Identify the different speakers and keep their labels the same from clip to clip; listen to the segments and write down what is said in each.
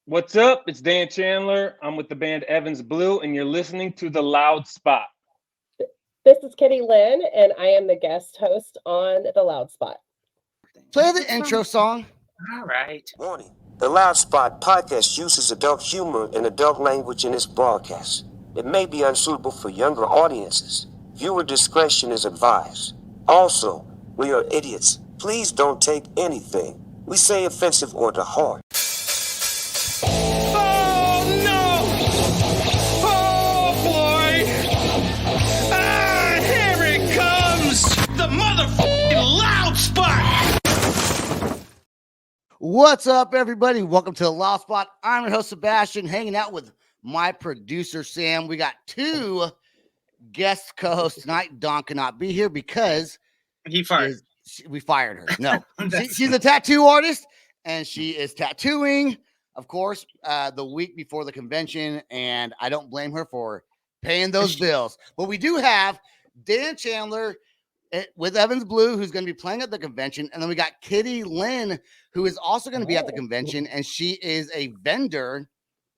Speaker 1: What's up? It's Dan Chandler. I'm with the band Evans Blue, and you're listening to The Loud Spot.
Speaker 2: This is Kitty Lynne, and I am the guest host on The Loud Spot.
Speaker 3: Play the intro song.
Speaker 4: All right.
Speaker 5: Warning. The Loud Spot podcast uses adult humor and adult language in its broadcast. It may be unsuitable for younger audiences. Viewer discretion is advised. Also, we are idiots. Please don't take anything we say offensive or to heart.
Speaker 4: Oh no! Oh boy! Ah, here it comes! The motherfucking Loud Spot!
Speaker 3: What's up, everybody? Welcome to the Loud Spot. I'm your host, Sebastian, hanging out with my producer, Sam. We got two guest co-hosts tonight. Dawn cannot be here because
Speaker 4: He fired.
Speaker 3: we fired her. No, she's a tattoo artist, and she is tattooing, of course, the week before the convention, and I don't blame her for paying those bills. But we do have Dan Chandler with Evans Blue, who's going to be playing at the convention, and then we got Kitty Lynne, who is also going to be at the convention, and she is a vendor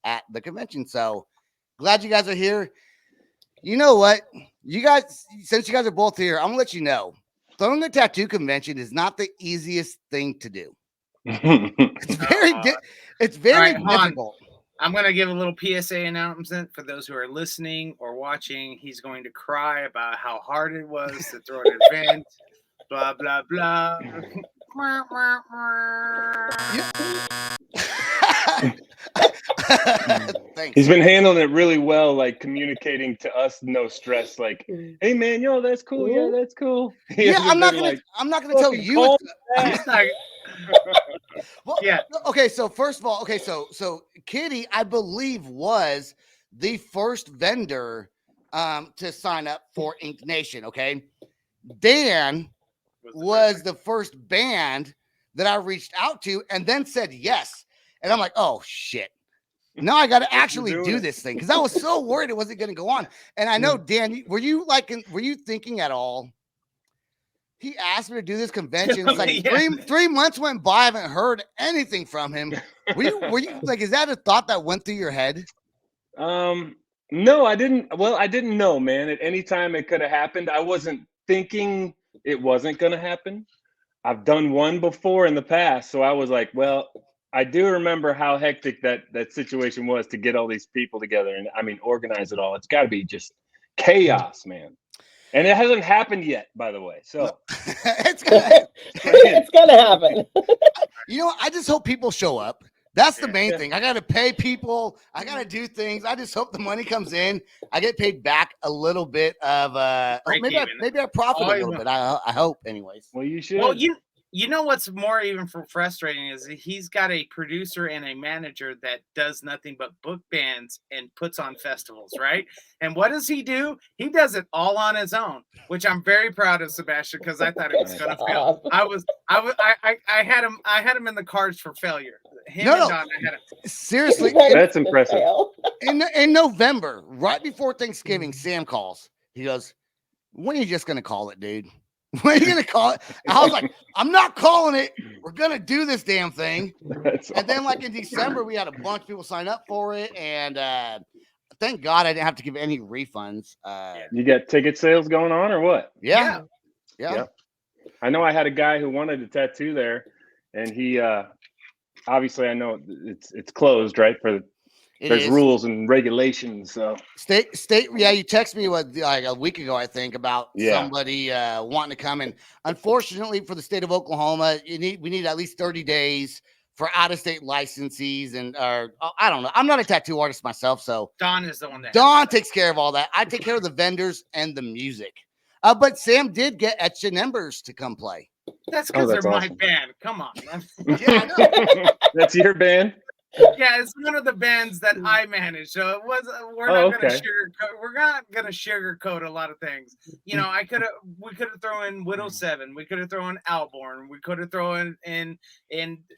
Speaker 3: at the convention. So glad you guys are here. You know what? You guys, since you guys are both here, I'm going to let you know, throwing a tattoo convention is not the easiest thing to do. It's very difficult.
Speaker 4: I'm going to give a little PSA announcement for those who are listening or watching. He's going to cry about how hard it was to throw an event. Blah, blah, blah.
Speaker 3: Thanks.
Speaker 1: He's been handling it really well, like communicating to us, no stress. Like, hey man, yo, that's cool. Yeah, that's cool. He
Speaker 3: Yeah,
Speaker 1: hasn't
Speaker 3: I'm not
Speaker 1: been
Speaker 3: gonna.
Speaker 1: like,
Speaker 3: I'm not gonna tell
Speaker 1: "Fucking
Speaker 3: you.
Speaker 1: calm
Speaker 3: it's-
Speaker 1: down."
Speaker 3: Well,
Speaker 4: Yeah.
Speaker 3: Okay. So first of all, so Kitty, I believe, was the first vendor to sign up for Ink Nation. Okay. Dan was the first band that I reached out to and then said yes. And I'm like, oh shit. Now I got to actually
Speaker 1: doing
Speaker 3: do
Speaker 1: it.
Speaker 3: this thing because I was so worried it wasn't going to go on. And I know, Dan, were you thinking at all? He asked me to do this convention. It's like
Speaker 4: Yeah.
Speaker 3: three months went by. I haven't heard anything from him. Were you like, is that a thought that went through your head?
Speaker 1: No, I didn't. Well, I didn't know, man. At any time it could have happened. I wasn't thinking it wasn't going to happen. I've done one before in the past, so I was like, well, I do remember how hectic that situation was to get all these people together and I mean organize it all. It's got to be just chaos, man. And it hasn't happened yet, by the way. So
Speaker 3: it's gonna,
Speaker 2: It's going to happen.
Speaker 3: you know, I just hope people show up. That's the main thing. I got to pay people. I got to do things. I just hope the money comes in. I get paid back a little bit of
Speaker 4: Break
Speaker 3: maybe
Speaker 4: even.
Speaker 3: I profit
Speaker 4: All
Speaker 3: a
Speaker 4: you
Speaker 3: little
Speaker 4: want.
Speaker 3: bit. I hope, anyways.
Speaker 1: well, you should.
Speaker 4: Well, you know what's more even frustrating is he's got a producer and a manager that does nothing but book bands and puts on festivals, right? And what does he do? He does it all on his own, which I'm very proud of, Sebastian, because I thought it was gonna fail. I had him in the cards for failure. Him
Speaker 3: No,
Speaker 4: and
Speaker 3: no.
Speaker 4: Don, I had him.
Speaker 3: Seriously,
Speaker 1: That's impressive.
Speaker 3: in November, right before Thanksgiving, Sam calls. He goes, "When are you just gonna call it, dude? When are you gonna call it?" I was like, "I'm not calling it. We're gonna do this damn thing."
Speaker 1: That's
Speaker 3: And then,
Speaker 1: awesome.
Speaker 3: like in December, we had a bunch of people sign up for it, and thank God I didn't have to give any refunds.
Speaker 1: You got ticket sales going on or what?
Speaker 3: Yeah.
Speaker 1: I know I had a guy who wanted a tattoo there, and he obviously I know it's closed, right? There's
Speaker 3: is.
Speaker 1: rules and regulations. So
Speaker 3: State. Yeah, you texted me like a week ago, I think, about
Speaker 1: Yeah.
Speaker 3: somebody wanting to come. And unfortunately, for the state of Oklahoma, we need at least 30 days for out-of-state licensees. And I don't know. I'm not a tattoo artist myself, so
Speaker 4: Don is the one that
Speaker 3: Dawn takes care of all that. I take care of the vendors and the music. But Sam did get Etch and Embers to come play.
Speaker 4: That's because
Speaker 1: that's
Speaker 4: they're
Speaker 1: awesome.
Speaker 4: my band. Come on, man.
Speaker 3: Yeah, I know.
Speaker 1: That's your band.
Speaker 4: Yeah, it's one of the bands that I manage. So it was we're
Speaker 1: Oh,
Speaker 4: not gonna
Speaker 1: okay.
Speaker 4: sugarcoat a lot of things. You know, we could have thrown in Widow 7, we could have thrown Alborn, we could have thrown in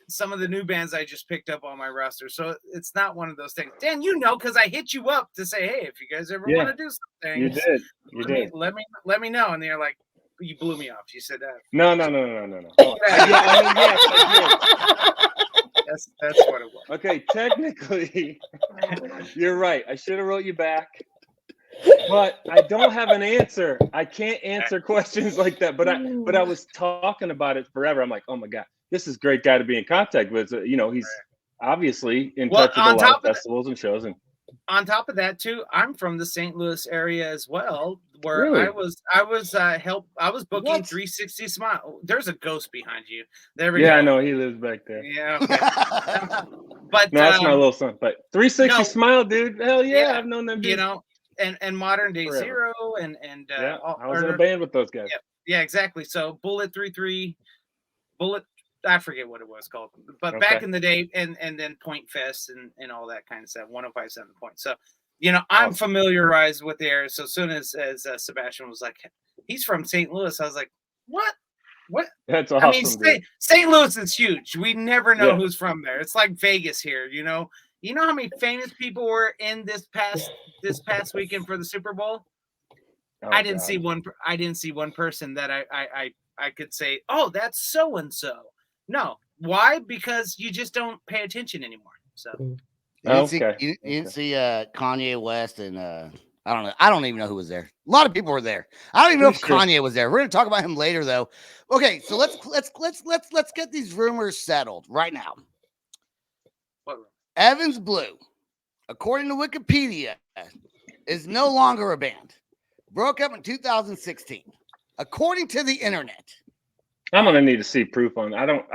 Speaker 4: some of the new bands I just picked up on my roster. So it's not one of those things. Dan, you know, because I hit you up to say, hey, if you guys ever want to do something,
Speaker 1: You did. You did.
Speaker 4: let me know. And they're like, you blew me off. You said that.
Speaker 1: No. Oh, yeah, I mean, yes, I did.
Speaker 4: That's what it was.
Speaker 1: Okay, technically, you're right. I should have wrote you back, but I don't have an answer. I can't answer questions like that. But I was talking about it forever. I'm like, oh my god, this is a great guy to be in contact with. You know, he's obviously in touch with a lot of festivals and shows. And
Speaker 4: on top of that too, I'm from the St. Louis area as well, where
Speaker 1: Really?
Speaker 4: I was booking
Speaker 3: What?
Speaker 4: 360 Smile. There's a ghost behind you. There we
Speaker 1: yeah,
Speaker 4: go.
Speaker 1: I know he lives back there.
Speaker 4: Yeah, okay. But
Speaker 1: No, that's my little son. But 360
Speaker 4: no.
Speaker 1: Smile, dude. Hell yeah,
Speaker 4: Yeah,
Speaker 1: I've known them.
Speaker 4: you
Speaker 1: dudes
Speaker 4: know, and Modern Day
Speaker 1: forever.
Speaker 4: Zero and
Speaker 1: Yeah, I was in a band with those guys.
Speaker 4: yeah, exactly. So Bullet 33, Bullet, I forget what it was called, but
Speaker 1: Okay.
Speaker 4: back in the day, and then Point Fest and all that kind of stuff. 105.7 Point. So, you know, I'm
Speaker 1: Awesome.
Speaker 4: familiarized with the area. So as soon as Sebastian was like, he's from St. Louis, I was like, what? What?
Speaker 1: That's awesome.
Speaker 4: I mean,
Speaker 1: dude.
Speaker 4: St. Louis is huge. We never know
Speaker 1: Yeah.
Speaker 4: who's from there. It's like Vegas here, you know. You know how many famous people were in this past weekend for the Super Bowl?
Speaker 1: Oh,
Speaker 4: I didn't
Speaker 1: God.
Speaker 4: see one. I didn't see one person that I could say, oh, that's so and so. No, why? Because you just don't pay attention anymore. So
Speaker 3: You didn't see,
Speaker 1: Okay.
Speaker 3: you didn't see Kanye West and I don't know. I don't even know who was there. A lot of people were there. I don't even know if
Speaker 1: Sure.
Speaker 3: Kanye was there. We're gonna talk about him later, though. Okay, so let's get these rumors settled right now.
Speaker 4: what?
Speaker 3: Evans Blue, according to Wikipedia, is no longer a band. Broke up in 2016, according to the internet.
Speaker 1: I'm gonna need to see proof on. I don't.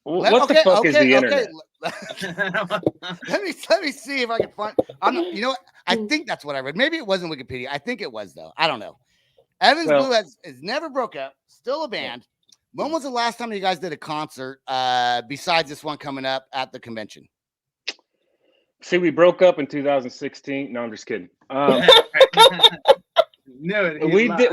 Speaker 1: What the
Speaker 3: Okay,
Speaker 1: fuck is the internet?
Speaker 3: Let me see if I can find. You know what? I think that's what I read. Maybe it wasn't Wikipedia. I think it was though. I don't know. Evans
Speaker 1: Well-
Speaker 3: Blue has never broke up. Still a band. When was the last time you guys did a concert besides this one coming up at the convention?
Speaker 1: See, we broke up in 2016. No, I'm just kidding.
Speaker 4: No,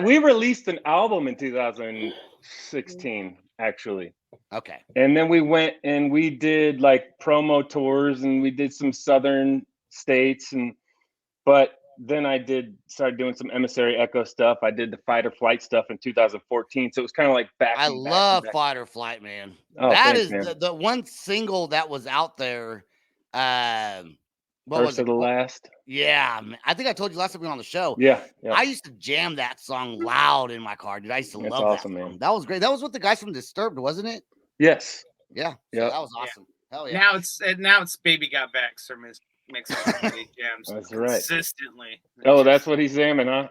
Speaker 1: We released an album in 2016, actually,
Speaker 3: Okay.
Speaker 1: and then we went and we did like promo tours and we did some southern states but then started doing some Emissary Echo stuff. I did the Fight or Flight stuff in 2014, so it was kind of like back.
Speaker 3: I
Speaker 1: and back
Speaker 3: love
Speaker 1: and back.
Speaker 3: Fight or Flight, man.
Speaker 1: Oh,
Speaker 3: That
Speaker 1: thanks,
Speaker 3: is
Speaker 1: man.
Speaker 3: the one single that was out there. What was
Speaker 1: First
Speaker 3: it?
Speaker 1: of the last.
Speaker 3: Yeah, man. I think I told you last time we were on the show.
Speaker 1: Yeah, yeah.
Speaker 3: I used to jam that song loud in my car, dude. I used to
Speaker 1: That's
Speaker 3: love
Speaker 1: awesome,
Speaker 3: that song.
Speaker 1: man.
Speaker 3: That was great. That was with the guys from Disturbed, wasn't it?
Speaker 1: Yes.
Speaker 3: Yeah. So
Speaker 1: Yep.
Speaker 3: that was awesome. Hell yeah.
Speaker 4: now it's Baby Got Back. Sir makes jams
Speaker 1: That's right.
Speaker 4: consistently.
Speaker 1: Oh, that's what he's jamming, huh?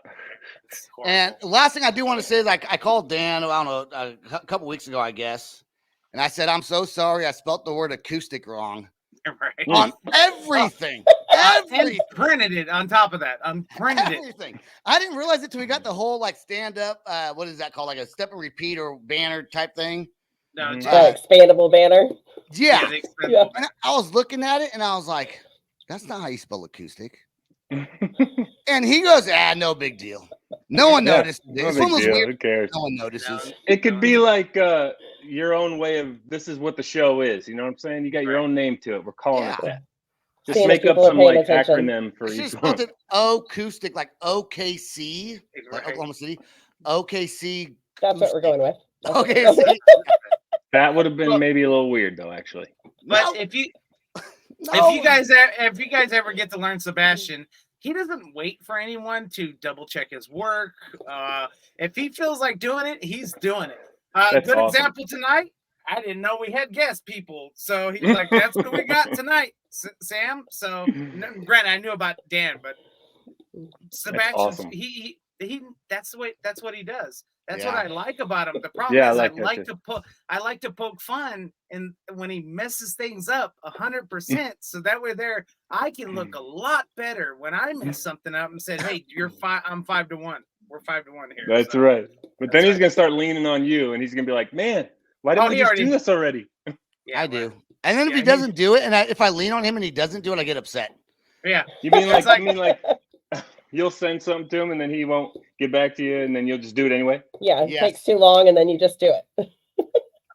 Speaker 4: It's horrible.
Speaker 3: And the last thing I do want to say is I called Dan, I don't know, a couple weeks ago, I guess. And I said, I'm so sorry. I spelt the word acoustic wrong
Speaker 4: right.
Speaker 3: on everything.
Speaker 4: And
Speaker 3: Everything.
Speaker 4: printed it on top of that. Unprinted it.
Speaker 3: Everything. I didn't realize it till we got the whole like stand up. What is that called? Like a step and repeat or banner type thing.
Speaker 4: No,
Speaker 1: Mhm.
Speaker 4: just-
Speaker 2: Expandable banner.
Speaker 3: Yeah.
Speaker 4: the expensive
Speaker 2: Yeah.
Speaker 3: And I was looking at it and I was like, that's not how you spell acoustic. And he goes, no big deal. No one
Speaker 1: Yeah,
Speaker 3: noticed.
Speaker 1: no
Speaker 3: It's
Speaker 1: big
Speaker 3: one of those
Speaker 1: deal.
Speaker 3: weird.
Speaker 1: Who cares?
Speaker 3: No one notices.
Speaker 1: It could be like your own way of this is what the show is. You know what I'm saying? You got your
Speaker 4: Right.
Speaker 1: own name to it. We're calling
Speaker 3: Yeah.
Speaker 1: it that. Just
Speaker 2: Seeing if
Speaker 1: make up
Speaker 2: people are
Speaker 1: some
Speaker 2: paying
Speaker 1: like
Speaker 2: attention.
Speaker 1: acronym for
Speaker 3: I should have
Speaker 1: each one.
Speaker 3: spelled it acoustic, like OKC, like
Speaker 4: Right.
Speaker 3: Oklahoma City. OKC.
Speaker 2: That's what we're going with. That's what we're
Speaker 3: Okay.
Speaker 2: going with.
Speaker 1: That would have been
Speaker 4: Well-
Speaker 1: maybe a little weird though, actually.
Speaker 4: But
Speaker 3: No.
Speaker 4: if you
Speaker 3: No.
Speaker 4: if you guys ever get to learn Sebastian, he doesn't wait for anyone to double check his work. If he feels like doing it, he's doing it.
Speaker 1: That's
Speaker 4: Good
Speaker 1: awesome.
Speaker 4: example tonight. I didn't know we had guest people, so he's like, "That's what we got tonight, Sam." So, granted, I knew about Dan, but Sebastian,
Speaker 1: awesome.
Speaker 4: he that's what he does. That's
Speaker 3: Yeah.
Speaker 4: what I like about him. The problem
Speaker 1: Yeah, I
Speaker 4: is
Speaker 1: like that too.
Speaker 4: I like to poke fun, and when he messes things up 100%, so that way I can look a lot better when I mess something up and said, "Hey, I'm 5-1. We're 5-1 here."
Speaker 1: That's
Speaker 4: So,
Speaker 1: right. But then
Speaker 4: that's
Speaker 1: he's
Speaker 4: right.
Speaker 1: gonna start leaning on you, and he's gonna be like, "Man, why didn't
Speaker 4: Oh,
Speaker 1: we
Speaker 4: he
Speaker 1: just
Speaker 4: already-
Speaker 1: do this already?"
Speaker 4: yeah,
Speaker 3: I do. And then if
Speaker 4: Yeah,
Speaker 3: he
Speaker 4: he-
Speaker 3: doesn't do it, and if I lean on him and he doesn't do it, I get upset.
Speaker 4: Yeah.
Speaker 1: You mean
Speaker 4: It's
Speaker 1: like you'll send something to him, and then he won't get back to you, and then you'll just do it anyway?
Speaker 2: Yeah, it
Speaker 3: Yes.
Speaker 2: takes too long and then you just do it.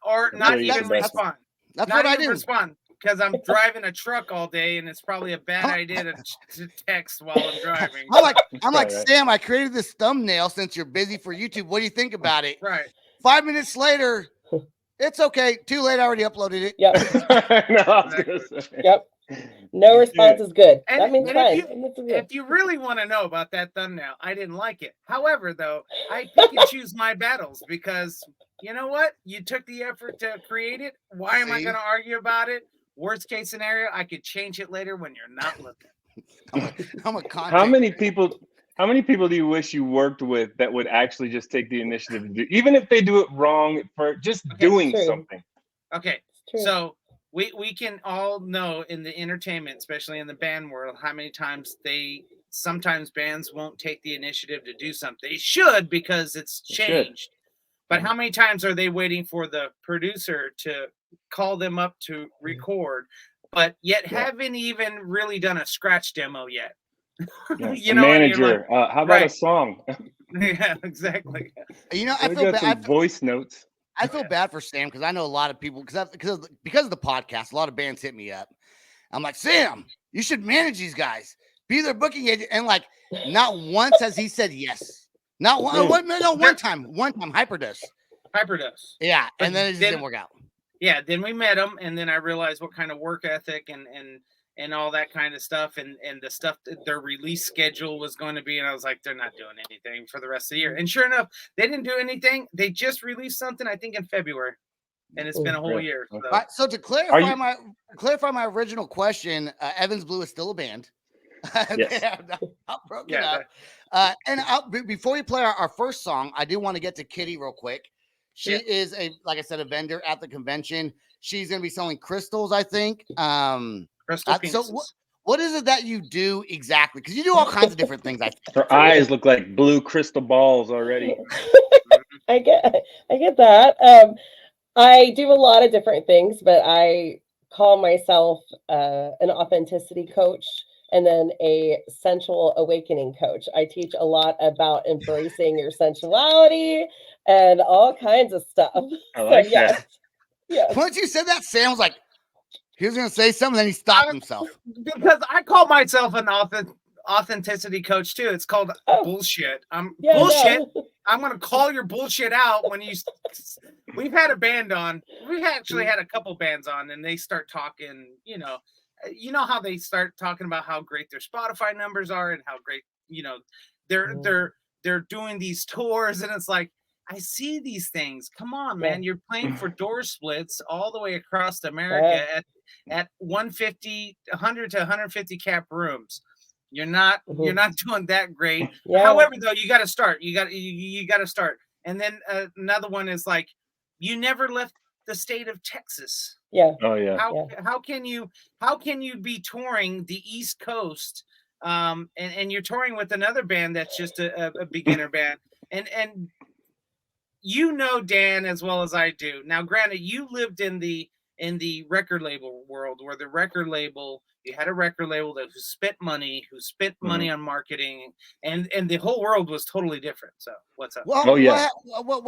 Speaker 4: Or
Speaker 1: That's
Speaker 4: not
Speaker 1: what you
Speaker 4: even
Speaker 1: should do.
Speaker 4: respond.
Speaker 3: That's
Speaker 4: Not
Speaker 3: what I
Speaker 4: even
Speaker 3: do.
Speaker 4: respond because I'm driving a truck all day, and it's probably a bad idea to text while I'm driving.
Speaker 3: I'm like,
Speaker 1: Right.
Speaker 3: Sam, I created this thumbnail since you're busy for YouTube. What do you think about it?
Speaker 4: Right.
Speaker 3: 5 minutes later, It's okay. Too late. I already uploaded it.
Speaker 2: Yep.
Speaker 1: No, I was gonna say.
Speaker 2: Yep. No response is good.
Speaker 4: And,
Speaker 2: That means
Speaker 4: and
Speaker 2: fine.
Speaker 4: if you really want to know about that thumbnail, I didn't like it. However, though, I pick and choose my battles because you know what? You took the effort to create it. Why am I going to argue about it? Worst case scenario, I could change it later when you're not looking.
Speaker 3: I'm a content.
Speaker 1: How many people do you wish you worked with that would actually just take the initiative to do, even if they do it wrong for just doing something?
Speaker 4: Okay, so we can all know in the entertainment, especially in the band world, how many times sometimes bands won't take the initiative to do something. They should because it's changed. But how many times are they waiting for the producer to call them up to record, but yet haven't even really done a scratch demo yet?
Speaker 1: You know, manager, like, how about a song?
Speaker 4: Yeah, exactly.
Speaker 3: You know, I feel bad.
Speaker 1: Voice notes.
Speaker 3: I feel bad for Sam because I know a lot of people because of the podcast. A lot of bands hit me up. I'm like, Sam, you should manage these guys, be their booking agent, and like, not once has he said yes. Not one. One time, Hyperdose. Yeah, but and then it just didn't work out.
Speaker 4: Yeah, then we met him, and then I realized what kind of work ethic and all that kind of stuff, and the stuff that their release schedule was going to be, and I was like, they're not doing anything for the rest of the year. And sure enough, they didn't do anything. They just released something, I think, in February, and it's been a whole year. So,
Speaker 3: so to clarify my original question, Evans Blue is still a band.
Speaker 1: Yes.
Speaker 3: Not broken up. And before we play our first song, I do want to get to Kitty real quick. She is like I said, a vendor at the convention. She's going to be selling crystals, I think.
Speaker 4: Crystal penises.
Speaker 3: So what is it that you do exactly? Because you do all kinds of different things. I think.
Speaker 1: Her eyes look like blue crystal balls already.
Speaker 2: I get that. I do a lot of different things, but I call myself an authenticity coach and then a sensual awakening coach. I teach a lot about embracing your sensuality and all kinds of stuff.
Speaker 1: I like that.
Speaker 2: Yes.
Speaker 3: Once you said that, Sam was like, he was going to say something, then he stopped himself.
Speaker 4: Because I call myself an authenticity coach too. It's called bullshit. Bullshit. No. I'm going to call your bullshit out when you. We've had a band on. We've actually had a couple bands on, and they start talking. You know how they start talking about how great their Spotify numbers are and how great they're doing these tours, and it's like, I see these things. Come on, man. You're playing for door splits all the way across America at 100 to 150 cap rooms. You're not doing that great. Yeah. However, though, you got to start. You got to start. And then another one is like, you never left the state of Texas.
Speaker 2: Yeah.
Speaker 1: Oh yeah.
Speaker 4: How can you be touring the East Coast and you're touring with another band that's just a beginner band and you know Dan as well as I do. Now, granted, you lived in the record label world where you had a record label that spent money on marketing, and the whole world was totally different. So what's up?
Speaker 1: Well,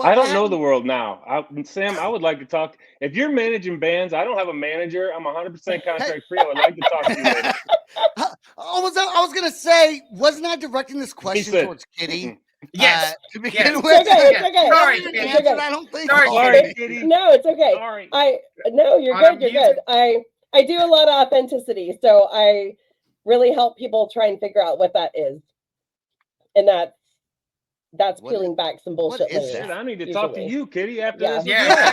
Speaker 1: I don't know the world now. Sam, I would like to talk. If you're managing bands, I don't have a manager. I'm 100% contract free. I would like to talk to you later.
Speaker 3: I was going to say, wasn't I directing this question towards Kitty?
Speaker 4: Yes.
Speaker 3: To begin with.
Speaker 2: Okay.
Speaker 4: Sorry,
Speaker 3: Kitty. I don't think.
Speaker 1: Sorry, Kitty.
Speaker 2: No, it's okay.
Speaker 1: Sorry.
Speaker 2: You're good. You're good. I do a lot of authenticity, so I really help people try and figure out what that is, and that's peeling back some bullshit.
Speaker 1: I need to talk to you, Kitty. After this.
Speaker 4: Yeah.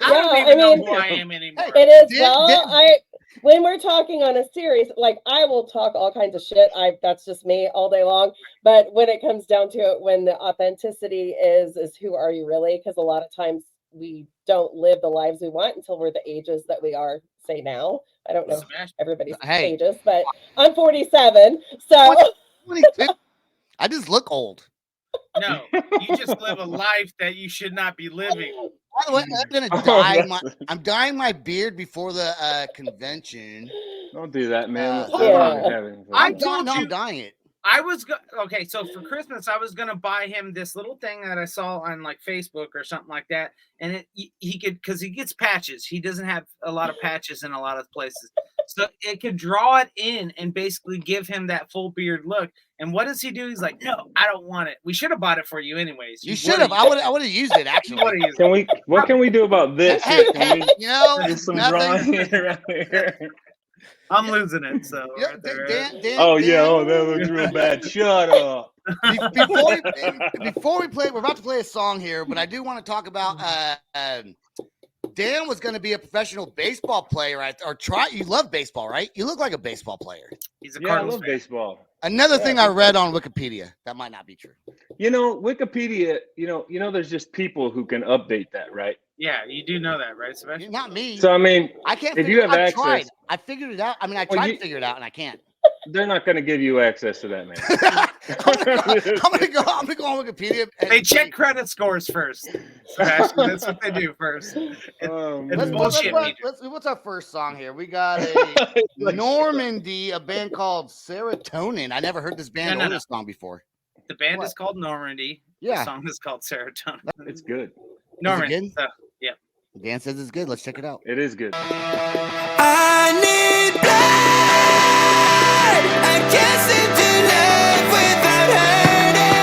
Speaker 4: I don't even know who I am anymore.
Speaker 2: It is when we're talking on a series, like I will talk all kinds of shit. That's just me all day long. But when it comes down to it, when the authenticity is who are you really? Because a lot of times we don't live the lives we want until we're the ages that we are, say now. I don't know everybody's ages, but I'm 47. So
Speaker 3: 22. I just look old.
Speaker 4: No, you just live a life that you should not be living.
Speaker 3: By the way, I'm gonna dye I'm ddying my beard before the convention.
Speaker 1: Don't do that, man.
Speaker 4: I'm
Speaker 3: dyeing it.
Speaker 4: I was okay. So for Christmas, I was gonna buy him this little thing that I saw on like Facebook or something like that, and he could because he gets patches. He doesn't have a lot of patches in a lot of places, So it could draw it in and basically give him that full beard look. And what does he do? He's like, no, I don't want it. We should have bought it for you anyways.
Speaker 3: You should have. I would have used it actually.
Speaker 1: What can we do about this?
Speaker 3: Hey,
Speaker 1: Can we
Speaker 3: you know,
Speaker 1: do some
Speaker 3: nothing.
Speaker 1: drawing around here?
Speaker 4: I'm losing it. So
Speaker 3: Yeah,
Speaker 4: right there.
Speaker 1: Oh yeah, oh that looks real bad. Shut up.
Speaker 3: Before we play, we're about to play a song here, but I do want to talk about Dan was going to be a professional baseball player, or try. You love baseball, right? You look like a baseball player.
Speaker 4: He's a
Speaker 1: Yeah, I
Speaker 4: Cardinals
Speaker 1: love
Speaker 4: fan.
Speaker 1: baseball.
Speaker 3: Another thing I read on Wikipedia that might not be true.
Speaker 1: You know, Wikipedia. You know, there's just people who can update that, right?
Speaker 4: Yeah, you do know that, right, Sebastian?
Speaker 3: Not me.
Speaker 1: So I mean,
Speaker 3: I can't.
Speaker 1: if you have
Speaker 3: I've
Speaker 1: access,
Speaker 3: tried. I figured it out. I mean, I tried to figure it out, and I can't.
Speaker 1: they're not going to give you access to that, man.
Speaker 3: I'm gonna go on Wikipedia.
Speaker 4: They check credit scores first. Sebastian, that's what they do first. It's bullshit.
Speaker 3: What's our first song here? We got a Normandy, a band called Serotonin. I never heard this band or this song before.
Speaker 4: The band is called Normandy.
Speaker 3: Yeah.
Speaker 4: The song is called Serotonin.
Speaker 1: It's good.
Speaker 4: Normandy. So, yeah.
Speaker 3: Dan says it's good. Let's check it out.
Speaker 1: It is good.
Speaker 6: I need blood. I can't seem to live without hurting.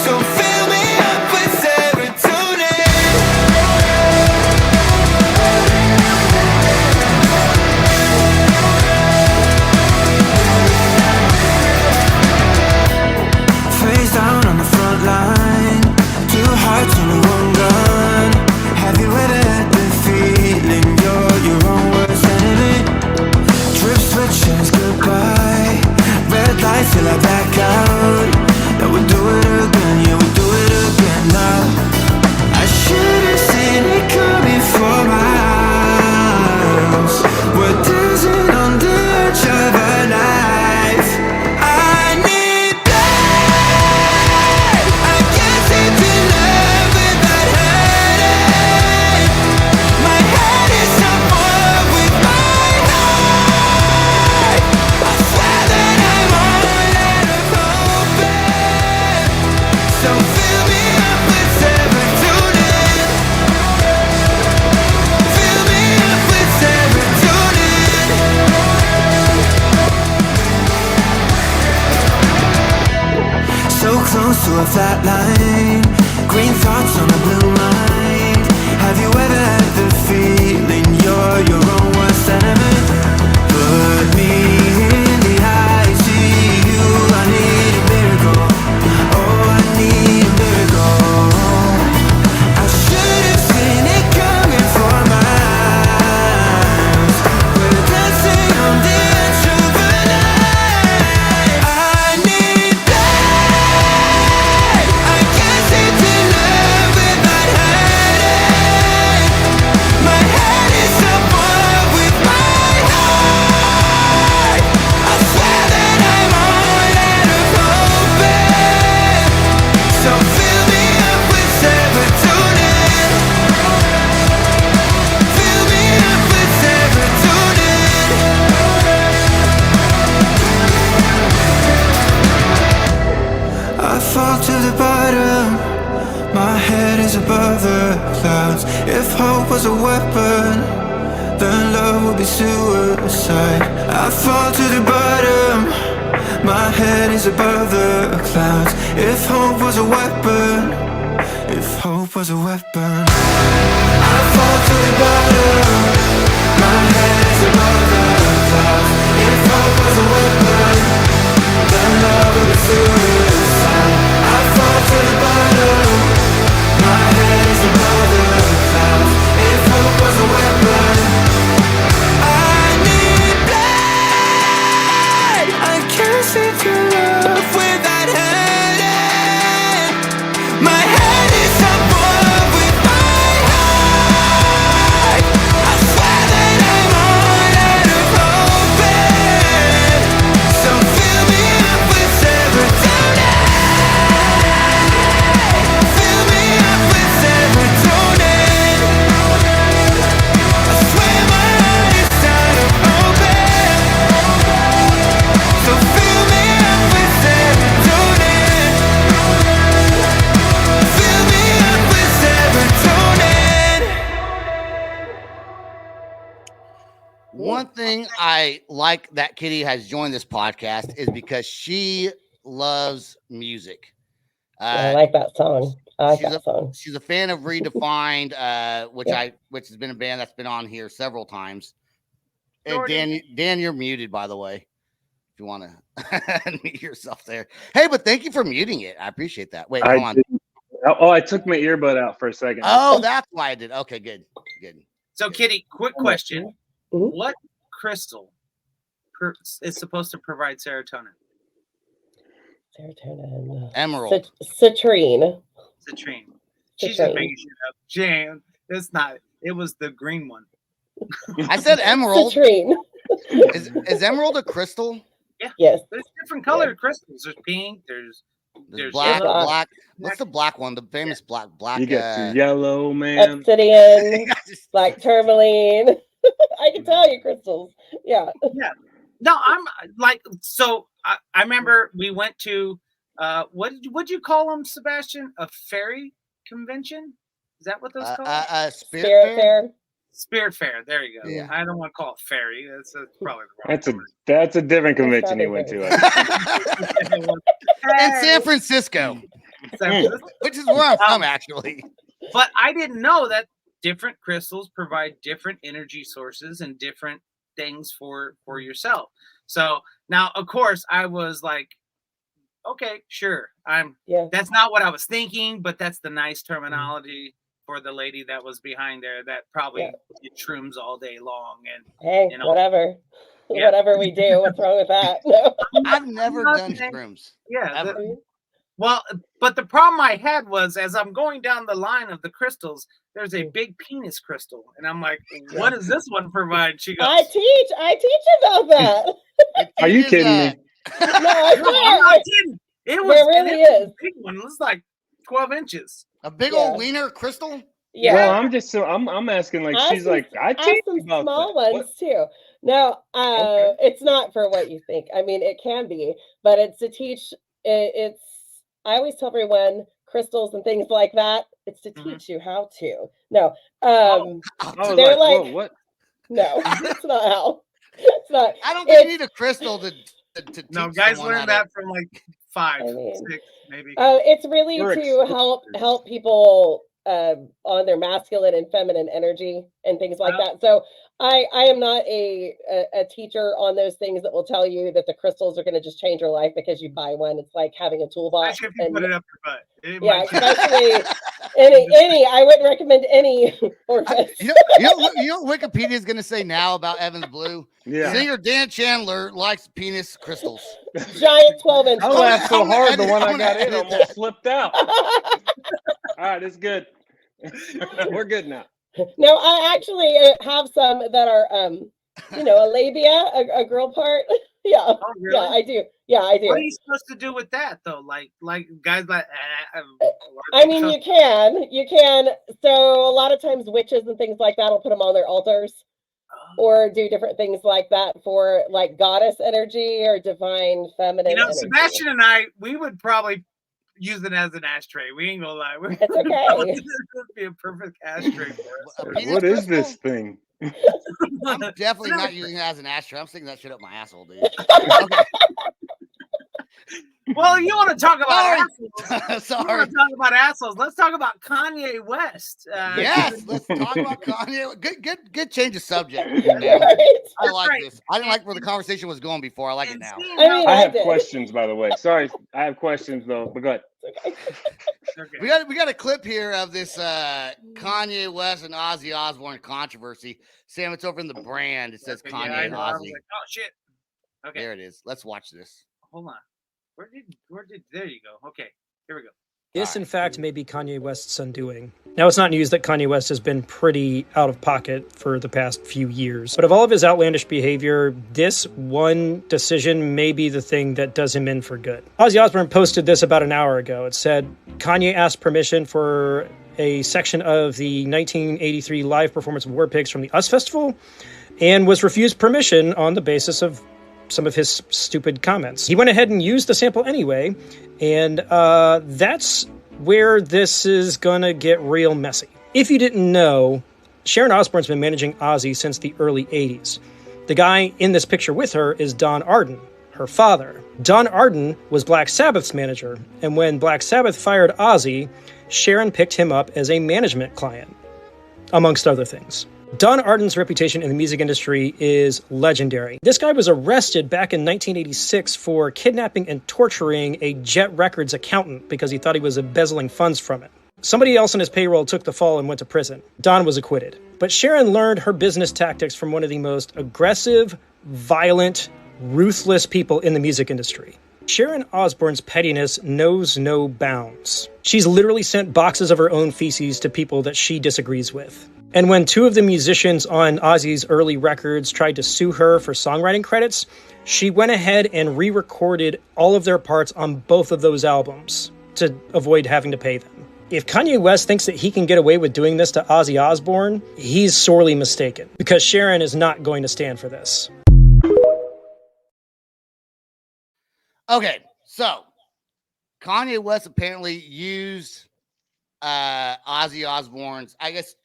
Speaker 6: So fill me up with serotonin. Face down on the front line. 2 hearts on the one gun. Have you ever had the feeling you're your own worst enemy? Trip switches goodbye. Red light till I back out. Now we do it again, yeah we do it again now. I should have seen it coming for miles. We're dancing on the edge of a knife. I need blood. I can't seem to live without hurting. My head is somewhere with my heart. I swear that I'm all out of hope. So fill me up with serotonin. Fill me up with serotonin. So close to a flat line. Green thoughts on a blue mind. Have you ever had the feeling you're your own worst enemy? Put me in the ICU. I need a miracle. Oh, I need a miracle. I should have seen it coming for miles. We're dancing on the edge of a knife. I need blood. I can't seem to live without hurting. My head is somewhere with my heart. I swear that I'm all out of hope. So fill me up with serotonin. Fill me up with serotonin. I fall to the bottom. My head is above the clouds. If hope was a weapon, then love would be suicide. I fall to the bottom. My head is above the clouds. If hope was a weapon, if hope was a weapon, I fall to the bottom. My head is above the clouds. If hope was a weapon, then love would be suicide. I fall to the bottom. My head is above the clouds. If hope was a weapon, I need blood. I can't seem to love without hurting. My head is somewhere with my heart. I swear that I'm all out of
Speaker 3: I like that Kitty has joined this podcast is because she loves music.
Speaker 2: I like that song. I like that song.
Speaker 3: She's a fan of Redefined, which has been a band that's been on here several times. And Dan, you're muted, by the way. If you want to mute yourself there. Hey, but thank you for muting it. I appreciate that. Wait, hold on.
Speaker 1: I took my earbud out for a second.
Speaker 3: Oh, that's why I did. Okay, good.
Speaker 4: So, Kitty, quick question. What crystal is supposed to provide serotonin?
Speaker 2: Serotonin.
Speaker 3: Emerald.
Speaker 2: Citrine.
Speaker 4: She's just making shit up. Jan, it's not. It was the green one.
Speaker 3: I said emerald.
Speaker 2: Citrine.
Speaker 3: Is emerald a crystal?
Speaker 4: Yeah.
Speaker 2: Yes.
Speaker 4: There's different colored crystals. There's pink. There's
Speaker 3: black.
Speaker 4: yellow.
Speaker 3: Black. What's the black one? The famous black.
Speaker 1: You get yellow, man.
Speaker 2: Obsidian. Black tourmaline. I can tell you crystals. Yeah.
Speaker 4: Yeah. No, I'm like, so I remember we went to what'd you call them, Sebastian? A fairy convention? Is that what those called?
Speaker 2: Spirit Fair.
Speaker 4: Spirit Fair. There you go.
Speaker 3: Yeah.
Speaker 4: I don't want to call it fairy. That's probably the wrong word.
Speaker 1: That's a different convention you went to.
Speaker 3: In San Francisco, which is where I'm from, actually.
Speaker 4: But I didn't know that different crystals provide different energy sources and different things for yourself. So now, of course, I was like, okay, sure. That's not what I was thinking, but that's the nice terminology for the lady that was behind there that probably it shrooms all day long. And
Speaker 2: hey, whatever we do, what's wrong with that? No.
Speaker 3: I've never done shrooms.
Speaker 4: Yeah. Well, but the problem I had was as I'm going down the line of the crystals, there's a big penis crystal. And I'm like, what does this one provide? She goes,
Speaker 2: I teach about that.
Speaker 1: Are you kidding me?
Speaker 2: No, I swear.
Speaker 4: I'm not kidding. It was
Speaker 2: is
Speaker 4: a big one. It was like 12 inches.
Speaker 3: A big old wiener crystal?
Speaker 2: Yeah.
Speaker 1: Well, I'm asking like she's like I teach
Speaker 2: some
Speaker 1: about
Speaker 2: small
Speaker 1: that.
Speaker 2: ones too. No, it's not for what you think. I mean, it can be, but it's to teach. It's I always tell everyone crystals and things like that. It's to teach you how to. No, they're like
Speaker 1: what?
Speaker 2: No, it's not how. It's not.
Speaker 3: I don't think you need a crystal to teach.
Speaker 4: No, guys learn that from like 5, 6, maybe.
Speaker 2: It's really to help people on their masculine and feminine energy and things like that. So I am not a teacher on those things that will tell you that the crystals are going to just change your life because you buy one. It's like having a toolbox.
Speaker 4: Especially if you put it up your butt.
Speaker 2: Yeah, especially any. I wouldn't recommend any orifice.
Speaker 3: You know what Wikipedia is going to say now about Evans Blue?
Speaker 1: Yeah.
Speaker 3: Singer Dan Chandler likes penis crystals.
Speaker 2: Giant 12-inch.
Speaker 1: I laughed so hard the one I got in almost slipped out. All right, it's good. We're good now.
Speaker 2: No, I actually have some that are, a labia, a girl part. Yeah,
Speaker 4: oh, really?
Speaker 2: Yeah, I do. Yeah, I do.
Speaker 4: What are you supposed to do with that though? Like guys like.
Speaker 2: I mean, you can. So a lot of times, witches and things like that will put them on their altars, or do different things like that for like goddess energy or divine feminine.
Speaker 4: You know,
Speaker 2: energy.
Speaker 4: Sebastian and I, we would probably use it as an ashtray. We ain't gonna lie.
Speaker 2: It's okay.
Speaker 4: This would be a perfect ashtray for us.
Speaker 1: What is this thing?
Speaker 3: I'm definitely not using it as an ashtray. I'm sticking that shit up my asshole, dude. Okay.
Speaker 4: Well, you want to talk about assholes?
Speaker 3: Sorry.
Speaker 4: You want to talk about assholes? Let's talk about Kanye West.
Speaker 3: Yes, let's talk about Kanye. Good change of subject.
Speaker 2: Right.
Speaker 3: I like this. I didn't like where the conversation was going before. I like it now.
Speaker 1: I have questions, by the way. Sorry, I have questions though. But go ahead.
Speaker 4: Okay.
Speaker 3: We got a clip here of this Kanye West and Ozzy Osbourne controversy. Sam, it's over in the brand. It says Kanye and Ozzy.
Speaker 4: Like, oh shit. Okay.
Speaker 3: There it is. Let's watch this.
Speaker 4: Hold on. Where did there you go. Okay, here we go.
Speaker 7: This, in fact, may be Kanye West's undoing. Now, it's not news that Kanye West has been pretty out of pocket for the past few years. But of all of his outlandish behavior, this one decision may be the thing that does him in for good. Ozzy Osbourne posted this about an hour ago. It said, Kanye asked permission for a section of the 1983 live performance of War Pigs from the US Festival and was refused permission on the basis of some of his stupid comments. He went ahead and used the sample anyway, and that's where this is gonna get real messy. If you didn't know, Sharon Osbourne's been managing Ozzy since the early 80s. The guy in this picture with her is Don Arden, her father. Don Arden was Black Sabbath's manager, and when Black Sabbath fired Ozzy, Sharon picked him up as a management client, amongst other things. Don Arden's reputation in the music industry is legendary. This guy was arrested back in 1986 for kidnapping and torturing a Jet Records accountant because he thought he was embezzling funds from it. Somebody else on his payroll took the fall and went to prison. Don was acquitted. But Sharon learned her business tactics from one of the most aggressive, violent, ruthless people in the music industry. Sharon Osbourne's pettiness knows no bounds. She's literally sent boxes of her own feces to people that she disagrees with. And when two of the musicians on Ozzy's early records tried to sue her for songwriting credits, she went ahead and re-recorded all of their parts on both of those albums to avoid having to pay them. If Kanye West thinks that he can get away with doing this to Ozzy Osbourne, he's sorely mistaken, because Sharon is not going to stand for this.
Speaker 3: Okay, so Kanye West apparently used Ozzy Osbourne's, I guess,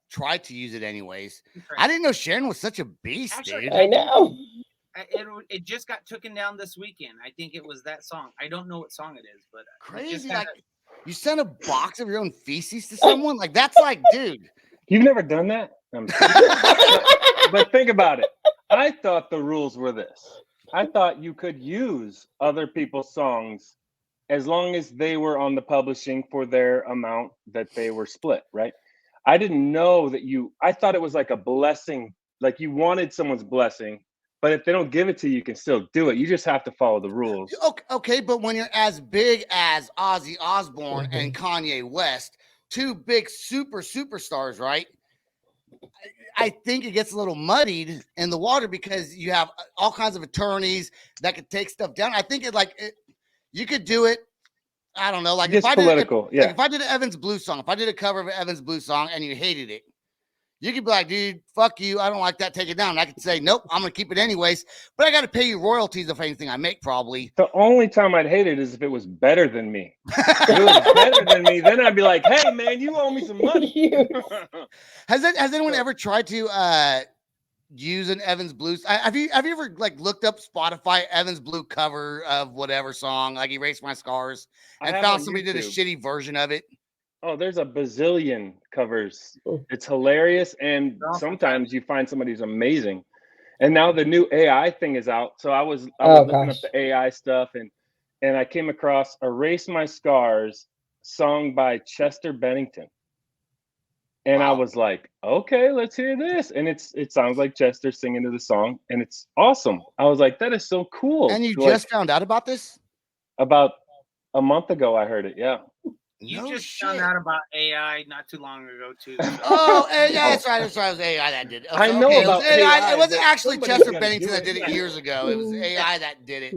Speaker 3: tried to use it anyways. I didn't know Sharon was such a beast,
Speaker 4: Actually,
Speaker 3: dude.
Speaker 2: I know.
Speaker 4: It just got taken down this weekend. I think it was that song. I don't know what song it is, but
Speaker 3: Crazy, like you sent a box of your own feces to someone? Like, that's like, dude.
Speaker 1: You've never done that? But think about it. I thought the rules were this. I thought you could use other people's songs as long as they were on the publishing for their amount that they were split, right? I didn't know that I thought it was like a blessing, like you wanted someone's blessing, but if they don't give it to you, you can still do it. You just have to follow the rules.
Speaker 3: Okay, but when you're as big as Ozzy Osbourne and Kanye West, two big superstars, right? I think it gets a little muddied in the water because you have all kinds of attorneys that could take stuff down. I think you could do it. I don't know, like
Speaker 1: it's political.
Speaker 3: Like if I did an Evans Blue song, if I did a cover of an Evans Blue song and you hated it, you could be like, dude, fuck you. I don't like that. Take it down. And I could say, nope, I'm going to keep it anyways. But I got to pay you royalties of anything I make, probably.
Speaker 1: The only time I'd hate it is if it was better than me. If it was better than me, then I'd be like, hey, man, you owe me some money.
Speaker 3: Has anyone ever tried to use an Evans Blue? Have you ever like looked up Spotify Evans Blue cover of whatever song, like Erase My Scars, and found somebody did a shitty version of it?
Speaker 1: Oh, there's a bazillion covers. It's hilarious. And sometimes you find somebody who's amazing. And now the new AI thing is out. So I was looking up the AI stuff and I came across Erase My Scars, song by Chester Bennington. And I was like, okay, let's hear this. And it sounds like Chester singing to the song, and it's awesome. I was like, that is so cool.
Speaker 3: And you just found out about this?
Speaker 1: About a month ago, I heard it. Yeah.
Speaker 4: You found out about AI not too long ago, too. So.
Speaker 3: Oh, yeah, that's right. It was AI that did it.
Speaker 1: I know about AI.
Speaker 3: It wasn't actually Chester Bennington that did it years ago. It was AI that did it.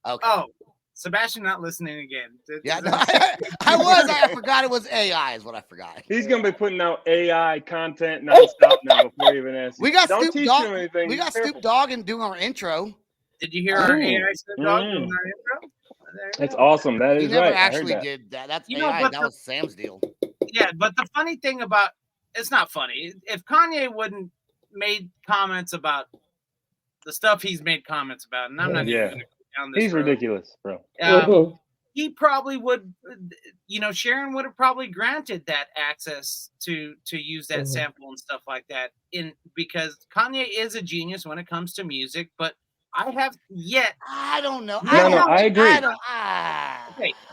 Speaker 3: Okay.
Speaker 4: Oh, Sebastian not listening again.
Speaker 3: Yeah, no, I forgot it was AI is what I forgot.
Speaker 1: He's going to be putting out AI content nonstop now before he even asks.
Speaker 3: We got
Speaker 1: Don't
Speaker 3: Snoop Dogg. We got Snoop Dogg and doing our intro.
Speaker 4: Did you hear our AI Snoop Dogg doing our intro?
Speaker 1: That's awesome. That is right.
Speaker 3: He never actually did that. That's AI. That was Sam's deal.
Speaker 4: Yeah, but the funny thing about it's not funny. If Kanye wouldn't made comments about the stuff he's made comments about, and I'm not even going to go down this
Speaker 1: he's
Speaker 4: road,
Speaker 1: ridiculous, bro.
Speaker 4: He probably would, Sharon would have probably granted that access to use that sample and stuff like that because Kanye is a genius when it comes to music, but I have yet.
Speaker 3: I don't know.
Speaker 1: I agree.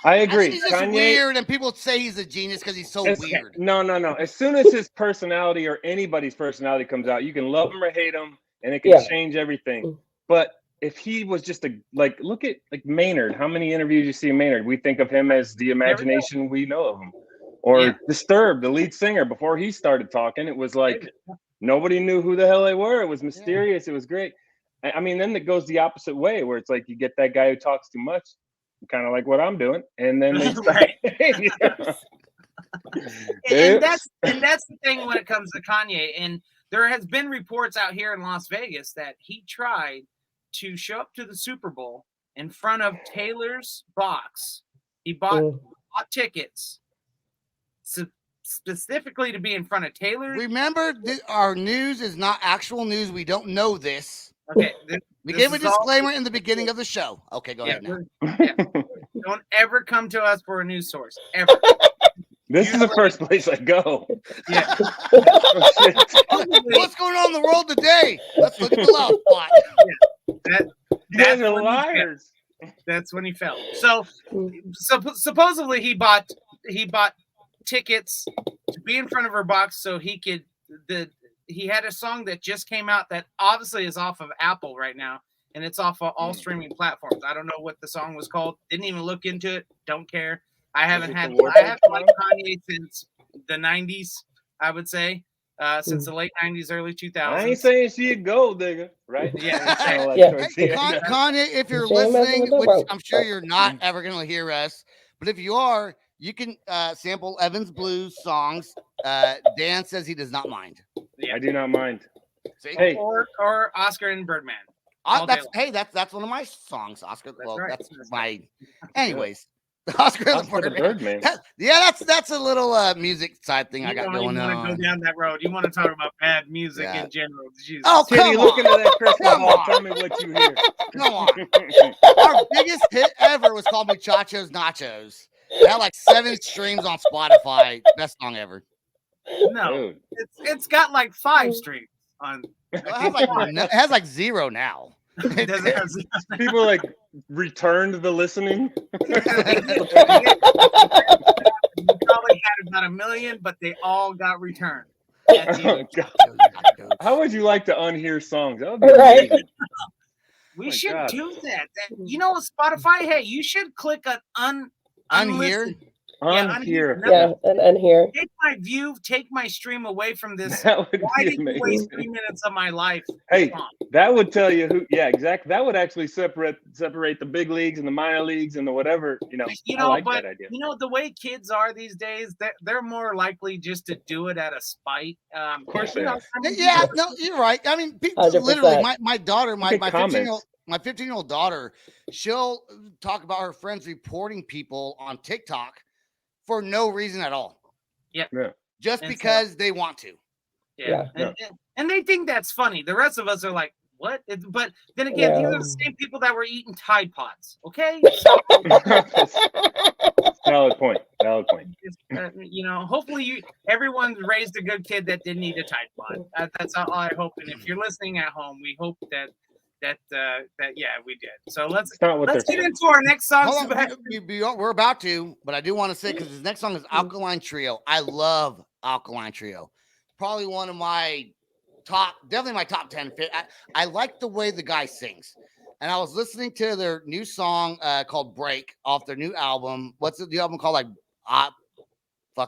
Speaker 1: I agree.
Speaker 3: He's just weird, and people say he's a genius because he's so weird.
Speaker 1: No. As soon as his personality or anybody's personality comes out, you can love him or hate him, and it can change everything. But if he was just look at Maynard. How many interviews you see Maynard? We think of him as the imagination we know of him. Or Disturbed, the lead singer, before he started talking, it was like nobody knew who the hell they were. It was mysterious. It was great. I mean, then it goes the opposite way, where it's like you get that guy who talks too much, kind of like what I'm doing, and then they
Speaker 4: and that's the thing when it comes to Kanye. And there has been reports out here in Las Vegas that he tried to show up to the Super Bowl in front of Taylor's box. He bought tickets specifically to be in front of Taylor.
Speaker 3: Remember, our news is not actual news. We don't know this.
Speaker 4: Okay.
Speaker 3: We
Speaker 4: this
Speaker 3: gave a
Speaker 4: is all-
Speaker 3: disclaimer in the beginning of the show. Okay, go ahead now.
Speaker 4: Don't ever come to us for a news source. Ever.
Speaker 1: This is the first place I go.
Speaker 4: Yeah.
Speaker 1: Oh, shit.
Speaker 3: What's going on in the world today? Let's look at the loud spot.
Speaker 1: You guys
Speaker 4: That's
Speaker 1: are
Speaker 4: when he
Speaker 1: liars.
Speaker 4: That's when he fell. So supposedly he bought tickets to be in front of her box so he could he had a song that just came out that obviously is off of Apple right now, and it's off of all streaming platforms. I don't know what the song was called. Didn't even look into it. Don't care. I haven't liked Kanye since the 90s, I would say. Since the late 90s, early 2000s.
Speaker 1: I ain't saying she a gold digger, right?
Speaker 4: Yeah.
Speaker 3: Hey, Kanye, if you're listening, which I'm sure you're not ever going to hear us, but if you are, you can sample Evan's Blues songs. Dan says he does not mind.
Speaker 1: I do not mind.
Speaker 3: See?
Speaker 1: Hey.
Speaker 4: Or Oscar and Birdman.
Speaker 3: That's one of my songs, Oscar. That's my. Anyways,
Speaker 1: Oscar the Birdman.
Speaker 3: That's a little music side thing I got going on.
Speaker 4: You want to go down that road. You want to talk about bad music in general. Jesus.
Speaker 3: Oh,
Speaker 1: Kitty, look into that crystal ball. Tell me what you hear.
Speaker 3: Come on. Our biggest hit ever was called Muchachos Nachos. It had like 7 streams on Spotify. Best song ever.
Speaker 4: No, it's got like 5 streams on.
Speaker 3: It has like 0 now.
Speaker 1: People like returned the listening.
Speaker 4: You probably had about 1 million, but they all got returned.
Speaker 1: Oh, how would you like to unhear songs? That would be
Speaker 2: right.
Speaker 1: amazing.
Speaker 4: We should do that. You know, Spotify. Hey, you should click on
Speaker 3: unhear.
Speaker 1: Unhear.
Speaker 2: Yeah, and unhear.
Speaker 4: Take my view, take my stream away from this.
Speaker 1: That would
Speaker 4: Why
Speaker 1: be
Speaker 4: did you waste 3 minutes of my life?
Speaker 1: Hey, that would tell you who. Yeah, exactly. That would actually separate the big leagues and the minor leagues and the whatever. I like that idea.
Speaker 4: You know, the way kids are these days, they're more likely just to do it out of spite.
Speaker 1: Of course they are.
Speaker 3: Yeah, no, you're right. I mean, people, literally, my daughter, my 15-year-old daughter, she'll talk about her friends reporting people on TikTok for no reason at all.
Speaker 4: Yeah.
Speaker 3: Just because they want to.
Speaker 4: Yeah. And they think that's funny. The rest of us are like, what? But then again, these are the same people that were eating Tide Pods. Okay.
Speaker 1: Valid point.
Speaker 4: Hopefully everyone's raised a good kid that didn't eat a Tide Pod. That's all I hope. And if you're listening at home, we hope that we did. So let's get into our next song.
Speaker 3: We're about to, but I do want to say, because this next song is Alkaline Trio. I love Alkaline Trio. Probably one of my definitely my top 10. I like the way the guy sings. And I was listening to their new song called Break off their new album. What's the album called? Like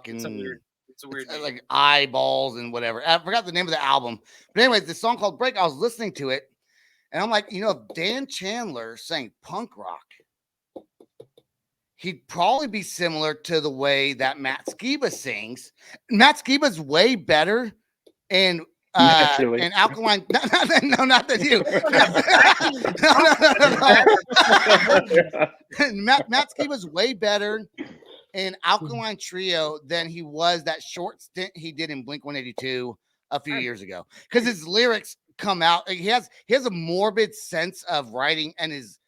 Speaker 4: It's a weird name.
Speaker 3: like eyeballs and whatever. I forgot the name of the album. But anyways, the song called Break, I was listening to it. And I'm like, if Dan Chandler sang punk rock, he'd probably be similar to the way that Matt Skiba sings. Matt Skiba's way better and Alkaline. No, not that you. No. Matt Skiba's way better in Alkaline Trio than he was that short stint he did in Blink-182 a few years ago. Because his lyrics come out. He has a morbid sense of writing, and his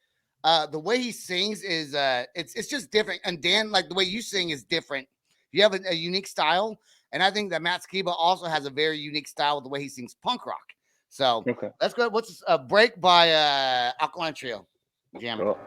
Speaker 3: the way he sings is it's just different. And Dan, like the way you sing is different. You have a unique style, and I think that Matt Skiba also has a very unique style with the way he sings punk rock. So let's go. What's a Break by Alkaline Trio? Jam it.
Speaker 1: Cool.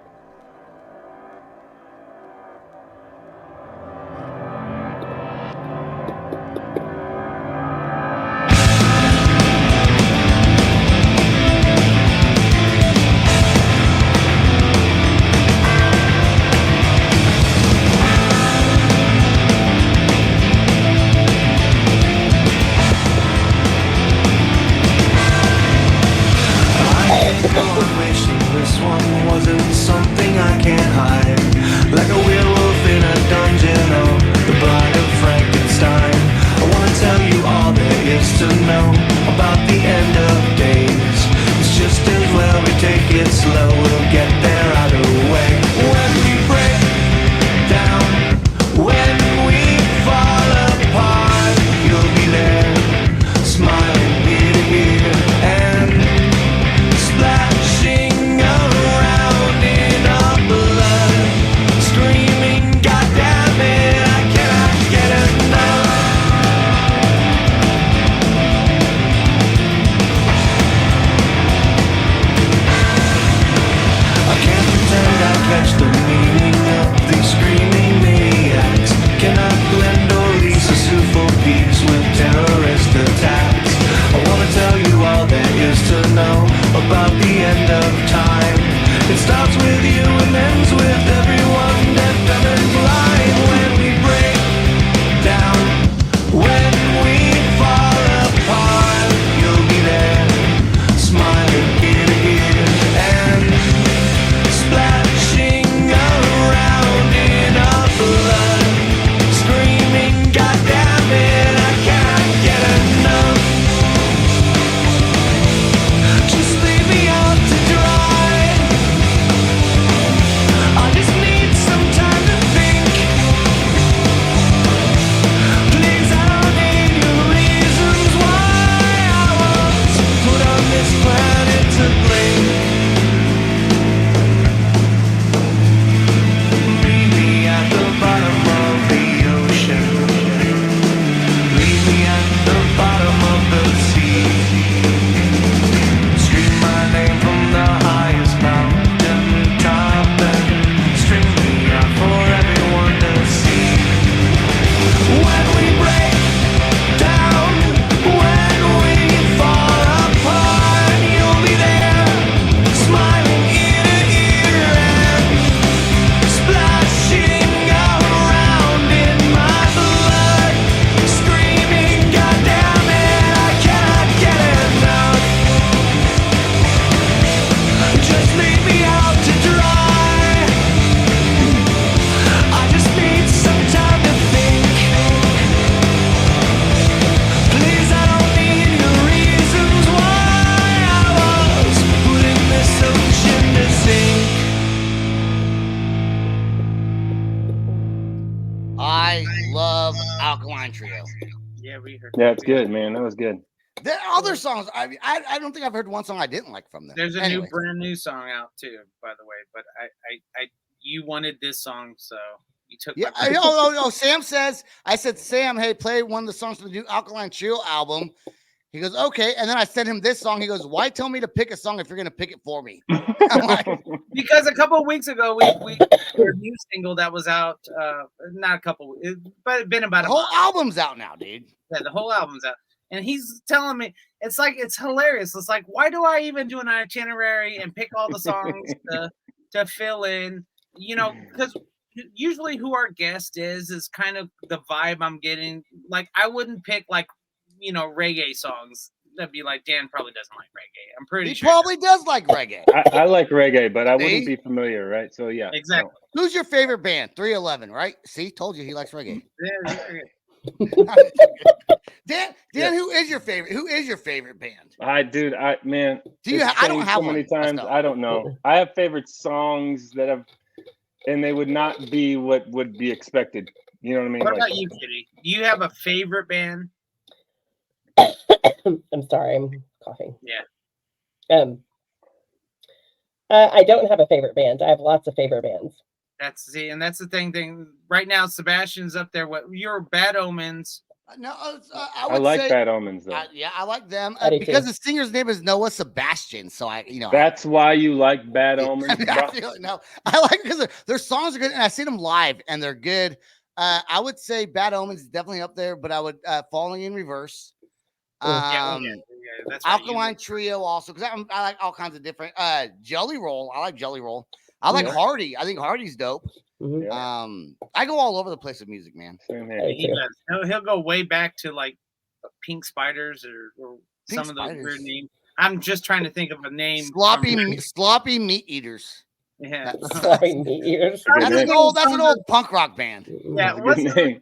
Speaker 6: This one wasn't something I can't hide, like a werewolf in a dungeon or the bride of Frankenstein. I want to tell you all there is to know about the end of days. It's just as well we take it slow, we'll get there either way. When we break down, when we fall apart, you'll be there, smiling ear to ear and Starts with you and ends with everyone deaf, dumb and blind. When we break down, when we fall apart, you'll be there, smiling ear to ear and splashing around in our blood, screaming, God damn it, I can't get enough. Just leave me out to dry. I just need some time to think. Please, I don't need your reasons why I was put on this planet to blink. Leave me at the bottom of the ocean. Leave me at the bottom of the sea. Scream my name from the highest mountain top and string me out for everyone to see. When we break down, when we fall apart, you'll be there, smiling ear to ear and splashing around in my blood, screaming, God damn it, I cannot get enough. Just leave me out to dry. I just need some time to think. Please, I don't need your reasons why I was put in this ocean to sink.
Speaker 3: I love Alkaline Trio.
Speaker 4: Yeah, we heard.
Speaker 1: Yeah, it's good, man. That was good.
Speaker 3: There are other songs. I don't think I've heard one song I didn't like from them.
Speaker 4: There's a
Speaker 3: Anyway.
Speaker 4: new brand new song out too, by the way. But I you wanted this song, so you took
Speaker 3: Yeah.
Speaker 4: my
Speaker 3: Oh, Sam says, I said, Sam, hey, play one of the songs from the new Alkaline Trio album. He goes, okay. And then I sent him this song. He goes, why tell me to pick a song if you're going to pick it for me? I'm like,
Speaker 4: because a couple of weeks ago we our new single that was out, not a couple, but it's been about
Speaker 3: the
Speaker 4: a
Speaker 3: whole
Speaker 4: month.
Speaker 3: album's out now, dude.
Speaker 4: Yeah, the whole album's out. And he's telling me, it's like, it's hilarious. It's like, why do I even do an itinerary and pick all the songs to fill in? You know, because usually who our guest is kind of the vibe I'm getting. Like, I wouldn't pick, like, you know, reggae songs. That'd be like, Dan probably doesn't like reggae. I'm pretty
Speaker 3: He
Speaker 4: sure.
Speaker 3: probably does like reggae.
Speaker 1: I like reggae, but I
Speaker 3: See?
Speaker 1: wouldn't be familiar, right? So yeah.
Speaker 4: Exactly.
Speaker 3: Who's your favorite band? 311, right? See, told you he likes reggae. Dan, who is your favorite? Who is your favorite band?
Speaker 1: Man.
Speaker 3: Do you?
Speaker 1: it's
Speaker 3: I don't
Speaker 1: changed
Speaker 3: have
Speaker 1: so many
Speaker 3: one.
Speaker 1: times. I don't know. I have favorite songs that have, and they would not be what would be expected. You know what I mean?
Speaker 4: What
Speaker 1: Like,
Speaker 4: about you, Kitty? Do you have a favorite band?
Speaker 2: I'm sorry, I'm coughing.
Speaker 4: Yeah.
Speaker 2: I don't have a favorite band. I have lots of favorite bands.
Speaker 4: That's the thing. Right now, Sebastian's up there. What your Bad Omens?
Speaker 3: No,
Speaker 1: I
Speaker 3: would
Speaker 1: like
Speaker 3: say,
Speaker 1: Bad Omens though.
Speaker 3: yeah, I like them
Speaker 2: I do
Speaker 3: because
Speaker 2: too.
Speaker 3: the singer's name is Noah Sebastian. So
Speaker 1: That's why you like Bad Omens, bro.
Speaker 3: No, I like because their songs are good, and I see them live, and they're good. I would say Bad Omens is definitely up there, but I would Falling in Reverse.
Speaker 4: Yeah, that's right.
Speaker 3: Alkaline Trio also because I like all kinds of different. Jelly Roll, I like Jelly Roll. I like Hardy. I think Hardy's dope.
Speaker 2: Mhm.
Speaker 1: Yeah.
Speaker 3: I go all over the place with music, man.
Speaker 1: Same here.
Speaker 2: I do.
Speaker 4: He'll go way back to like Pink Spiders or
Speaker 3: Pink
Speaker 4: some of those
Speaker 3: Spiders.
Speaker 4: weird names. I'm just trying to think of a name.
Speaker 3: Sloppy Meat Eaters.
Speaker 4: Yeah.
Speaker 2: Sorry, me ears.
Speaker 3: That's an old punk rock band.
Speaker 4: Yeah,
Speaker 1: That's a
Speaker 4: what's
Speaker 1: good name.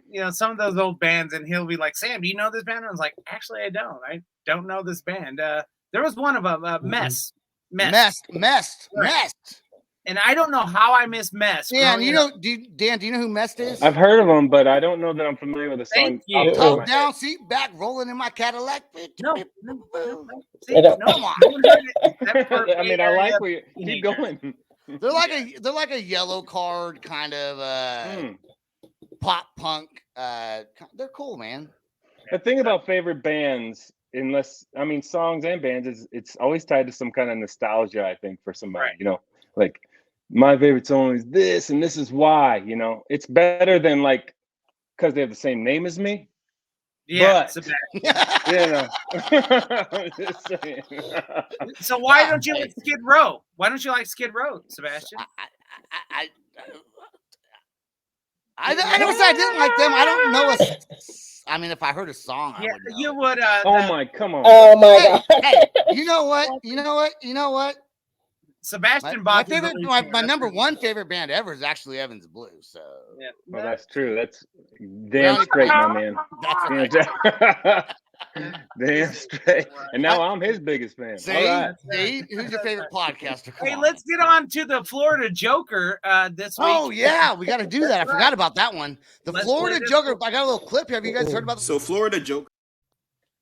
Speaker 4: you know, some of those old bands, and he'll be like, Sam, do you know this band? I was like, actually, I don't know this band. There was one of them, Mess. And I don't know how I missed Mess.
Speaker 3: Dan, do you know who Mest is?
Speaker 1: I've heard of them, but I don't know that I'm familiar with the song.
Speaker 4: Thank you.
Speaker 1: off the top of my
Speaker 3: Top
Speaker 1: head.
Speaker 3: down, seat back, rolling in my Cadillac.
Speaker 4: No. See,
Speaker 2: I don't-
Speaker 3: Come on.
Speaker 1: I mean, I like where you keep going.
Speaker 3: They're like a yellow card kind of pop punk. They're cool, man.
Speaker 1: The thing about favorite bands, songs and bands, is it's always tied to some kind of nostalgia, I think, for somebody.
Speaker 4: Right.
Speaker 1: You know, like my favorite song is this, and this is why. You know, it's better than like because they have the same name as me.
Speaker 4: Yeah,
Speaker 1: But-
Speaker 4: Sebastian.
Speaker 1: I'm just saying.
Speaker 4: So why don't you like Skid Row? Why don't you like Skid Row, Sebastian?
Speaker 3: I never said I didn't like them. I don't know I mean, if I heard a song, I
Speaker 4: Yeah,
Speaker 3: would know.
Speaker 4: you would.
Speaker 1: Oh my, come on.
Speaker 2: Oh my
Speaker 3: Hey,
Speaker 2: god.
Speaker 3: hey, you know what?
Speaker 4: Sebastian
Speaker 3: My
Speaker 4: Bach is
Speaker 3: favorite,
Speaker 4: the lead
Speaker 3: my
Speaker 4: singer. That's
Speaker 3: number
Speaker 4: pretty
Speaker 3: one
Speaker 4: good.
Speaker 3: favorite band ever is actually Evans Blue. So
Speaker 4: Yeah.
Speaker 1: Well, that's true. That's
Speaker 3: Well,
Speaker 1: damn straight, my man.
Speaker 3: that's
Speaker 1: Damn,
Speaker 3: right.
Speaker 1: damn straight. And now I'm his biggest fan.
Speaker 3: See,
Speaker 1: All right.
Speaker 3: see, who's your favorite podcaster? Come
Speaker 4: Hey,
Speaker 3: on.
Speaker 4: let's get on to the Florida Joker this week.
Speaker 3: Oh yeah, we got to do that. I forgot about that one. The
Speaker 4: Let's
Speaker 3: Florida
Speaker 4: play this
Speaker 3: Joker.
Speaker 4: one.
Speaker 3: I got a little clip here. Have you guys heard about?
Speaker 8: So Florida Joker.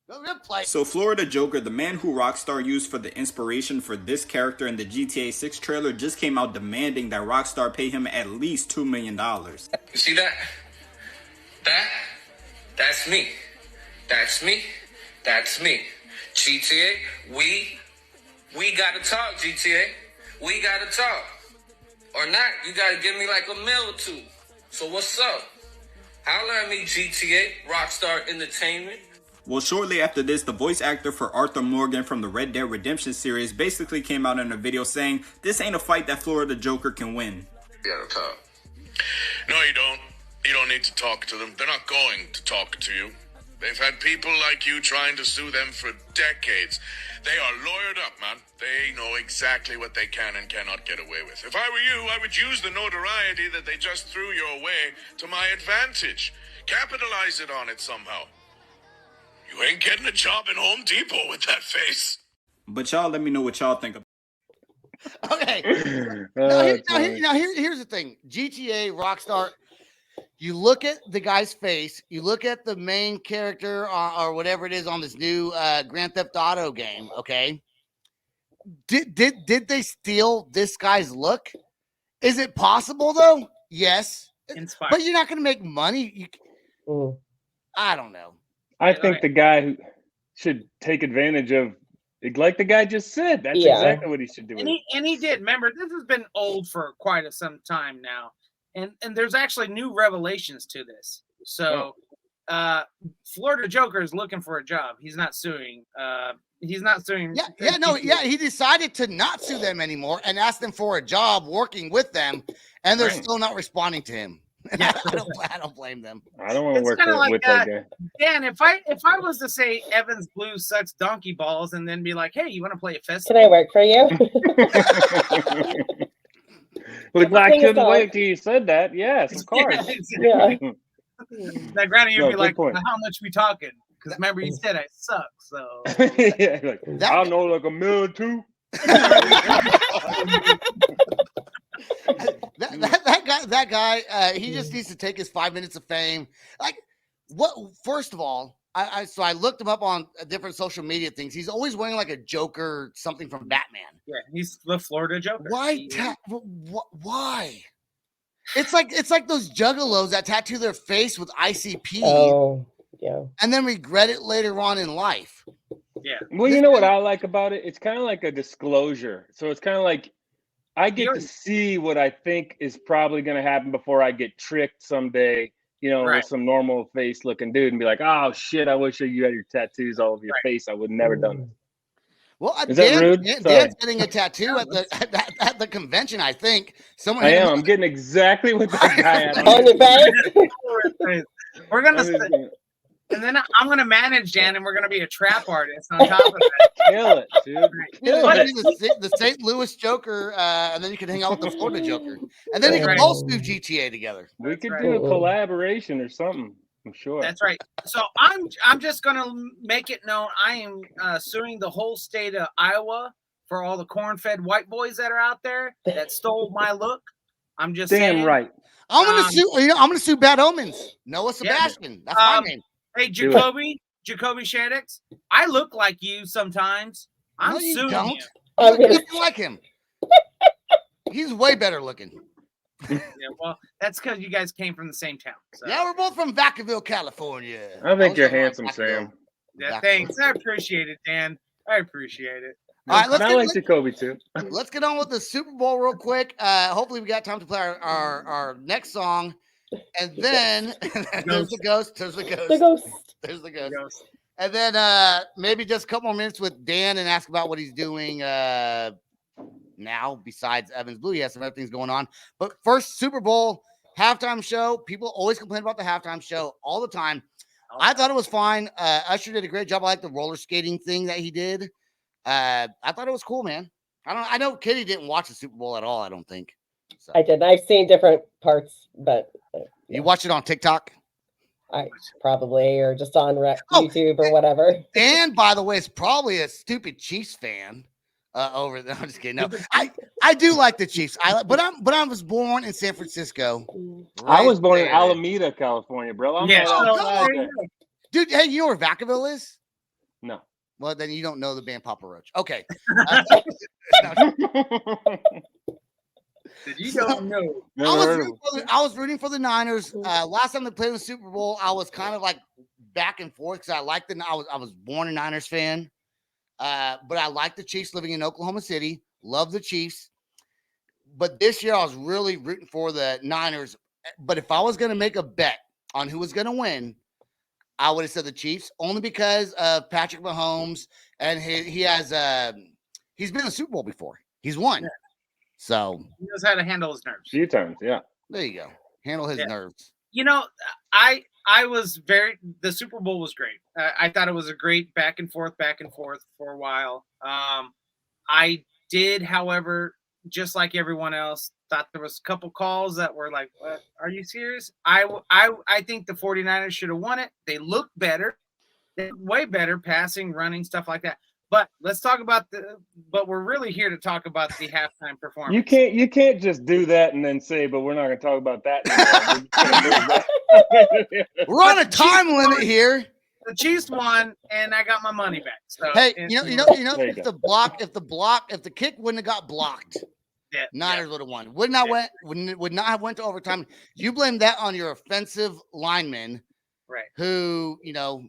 Speaker 3: Go play.
Speaker 8: So Florida Joker, the man who Rockstar used for the inspiration for this character in the GTA 6 trailer, just came out demanding that Rockstar pay him at least $2 million.
Speaker 9: You see that? That's me. That's me. That's me. GTA, we gotta talk, GTA. We gotta talk. Or not, you gotta give me like a meal or two. So what's up? Holla at me, GTA, Rockstar Entertainment.
Speaker 8: Well, shortly after this, the voice actor for Arthur Morgan from the Red Dead Redemption series basically came out in a video saying, this ain't a fight that Florida Joker can win.
Speaker 9: We gotta talk.
Speaker 10: No, you don't. You don't need to talk to them. They're not going to talk to you. They've had people like you trying to sue them for decades. They are lawyered up, man. They know exactly what they can and cannot get away with. If I were you, I would use the notoriety that they just threw your way to my advantage. Capitalize it on it somehow. You ain't getting a job in Home Depot with that face.
Speaker 8: But y'all let me know what y'all think about.
Speaker 3: Okay. Here's the thing. GTA, Rockstar. You look at the guy's face. You look at the main character or whatever it is on this new Grand Theft Auto game. Okay. Did they steal this guy's look? Is it possible though? Yes.
Speaker 4: Inspired.
Speaker 3: But you're not going to make money. I don't know.
Speaker 1: I think the guy who should take advantage of, like the guy just said, that's exactly what he should do.
Speaker 4: And he did. Remember, this has been old for quite some time now. And there's actually new revelations to this. So Florida Joker is looking for a job. He's not suing. He's not suing.
Speaker 3: He decided to not sue them anymore and asked them for a job working with them, and they're still not responding to him.
Speaker 4: Yeah.
Speaker 3: I don't blame them.
Speaker 1: I don't want to work with that guy.
Speaker 4: Dan, if I was to say Evans Blue sucks donkey balls and then be like, hey, you want to play a festival?
Speaker 2: Can I work for you?
Speaker 1: Look, I couldn't wait till you said that. Yes, of course.
Speaker 2: Yeah.
Speaker 4: Now, granted, you'd be like,
Speaker 1: point.
Speaker 4: well, how much we talking? Because remember, you said I suck. So
Speaker 1: yeah, like, I don't know, like $1 million too.
Speaker 3: That guy, he just needs to take his 5 minutes of fame. Like, what? First of all, I looked him up on different social media things. He's always wearing like a Joker, something from Batman.
Speaker 4: yeah, he's the Florida Joker.
Speaker 3: Why? Why? It's like those juggalos that tattoo their face with ICP.
Speaker 2: Oh, yeah.
Speaker 3: And then regret it later on in life.
Speaker 4: Yeah.
Speaker 1: Well, you know what I like about it? It's kind of like a disclosure. So it's kind of like I get to see what I think is probably going to happen before I get tricked someday, with some normal face looking dude and be like, oh shit, I wish you had your tattoos all over your face. I would have never done it.
Speaker 3: Well,
Speaker 1: is that rude?
Speaker 3: Dan's getting a tattoo at the convention, I think.
Speaker 1: I'm getting exactly what that guy had
Speaker 2: on your face.
Speaker 4: We're gonna, and then I'm gonna manage Dan, and we're gonna be a trap artist on top of that.
Speaker 1: Kill it, dude. Kill it.
Speaker 3: The St. Louis Joker, and then you can hang out with the Florida Joker, and then you can both do GTA together.
Speaker 1: We could do a collaboration or something. I'm sure.
Speaker 4: That's right. So I'm just gonna make it known I am suing the whole state of Iowa for all the corn-fed white boys that are out there that stole my look. I'm just saying.
Speaker 1: Right.
Speaker 3: I'm gonna sue Bad Omens. Noah Sebastian. That's my name.
Speaker 4: Hey, Jacoby Shaddix, I look like you sometimes. I'm suing you.
Speaker 3: You like him. He's way better looking.
Speaker 4: Yeah, well, that's because you guys came from the same town. So.
Speaker 3: Yeah, we're both from Vacaville, California.
Speaker 1: I think you're handsome, Sam.
Speaker 4: Yeah, thanks. I appreciate it, Dan. I appreciate it.
Speaker 3: All right,
Speaker 1: I like Jacoby too.
Speaker 3: Let's get on with the Super Bowl real quick. Hopefully, we got time to play our next song. And then there's the ghost. There's the ghost.
Speaker 2: The ghost.
Speaker 3: There's the ghost. And then maybe just a couple more minutes with Dan and ask about what he's doing now besides Evans Blue. He has some other things going on. But first, Super Bowl halftime show. People always complain about the halftime show all the time. I thought it was fine. Usher did a great job. I like the roller skating thing that he did. I thought it was cool, man. I know Kitty didn't watch the Super Bowl at all, I don't think. So.
Speaker 2: I did. I've seen different parts, but
Speaker 3: you watched it on TikTok?
Speaker 2: I probably, or just on YouTube or whatever.
Speaker 3: And by the way, it's probably a stupid Chiefs fan over there. I'm just kidding. No, I do like the Chiefs. But I was born in San Francisco.
Speaker 1: I was born in Alameda, California, bro. I'm
Speaker 3: dude. Hey, you know where Vacaville is?
Speaker 1: No.
Speaker 3: Well, then you don't know the band Papa Roach. Okay.
Speaker 4: You don't know.
Speaker 3: I was rooting for the Niners. Last time they played in the Super Bowl, I was kind of like back and forth because I liked I was born a Niners fan, but I like the Chiefs living in Oklahoma City. Love the Chiefs. But this year I was really rooting for the Niners. But if I was going to make a bet on who was going to win, I would have said the Chiefs, only because of Patrick Mahomes, and he's been in the Super Bowl before. He's won. Yeah. So
Speaker 4: he knows how to handle his nerves.
Speaker 1: Few times, yeah.
Speaker 3: There you go. Handle his nerves.
Speaker 4: You know, I was the Super Bowl was great. I thought it was a great back and forth for a while. I did, however, just like everyone else, thought there was a couple calls that were like, what? Are you serious? I think the 49ers should have won it. They looked better. They're way better passing, running, stuff like that. But let's talk about but we're really here to talk about the halftime performance.
Speaker 1: You can't just do that and then say, but we're not going to talk about that anymore.
Speaker 3: We're on a time limit here.
Speaker 4: The Chiefs won, and I got my money back. So
Speaker 3: hey, you know, if the kick wouldn't have got blocked, Niners would have won. Would not have went to overtime. You blame that on your offensive lineman.
Speaker 4: Right.
Speaker 3: Who,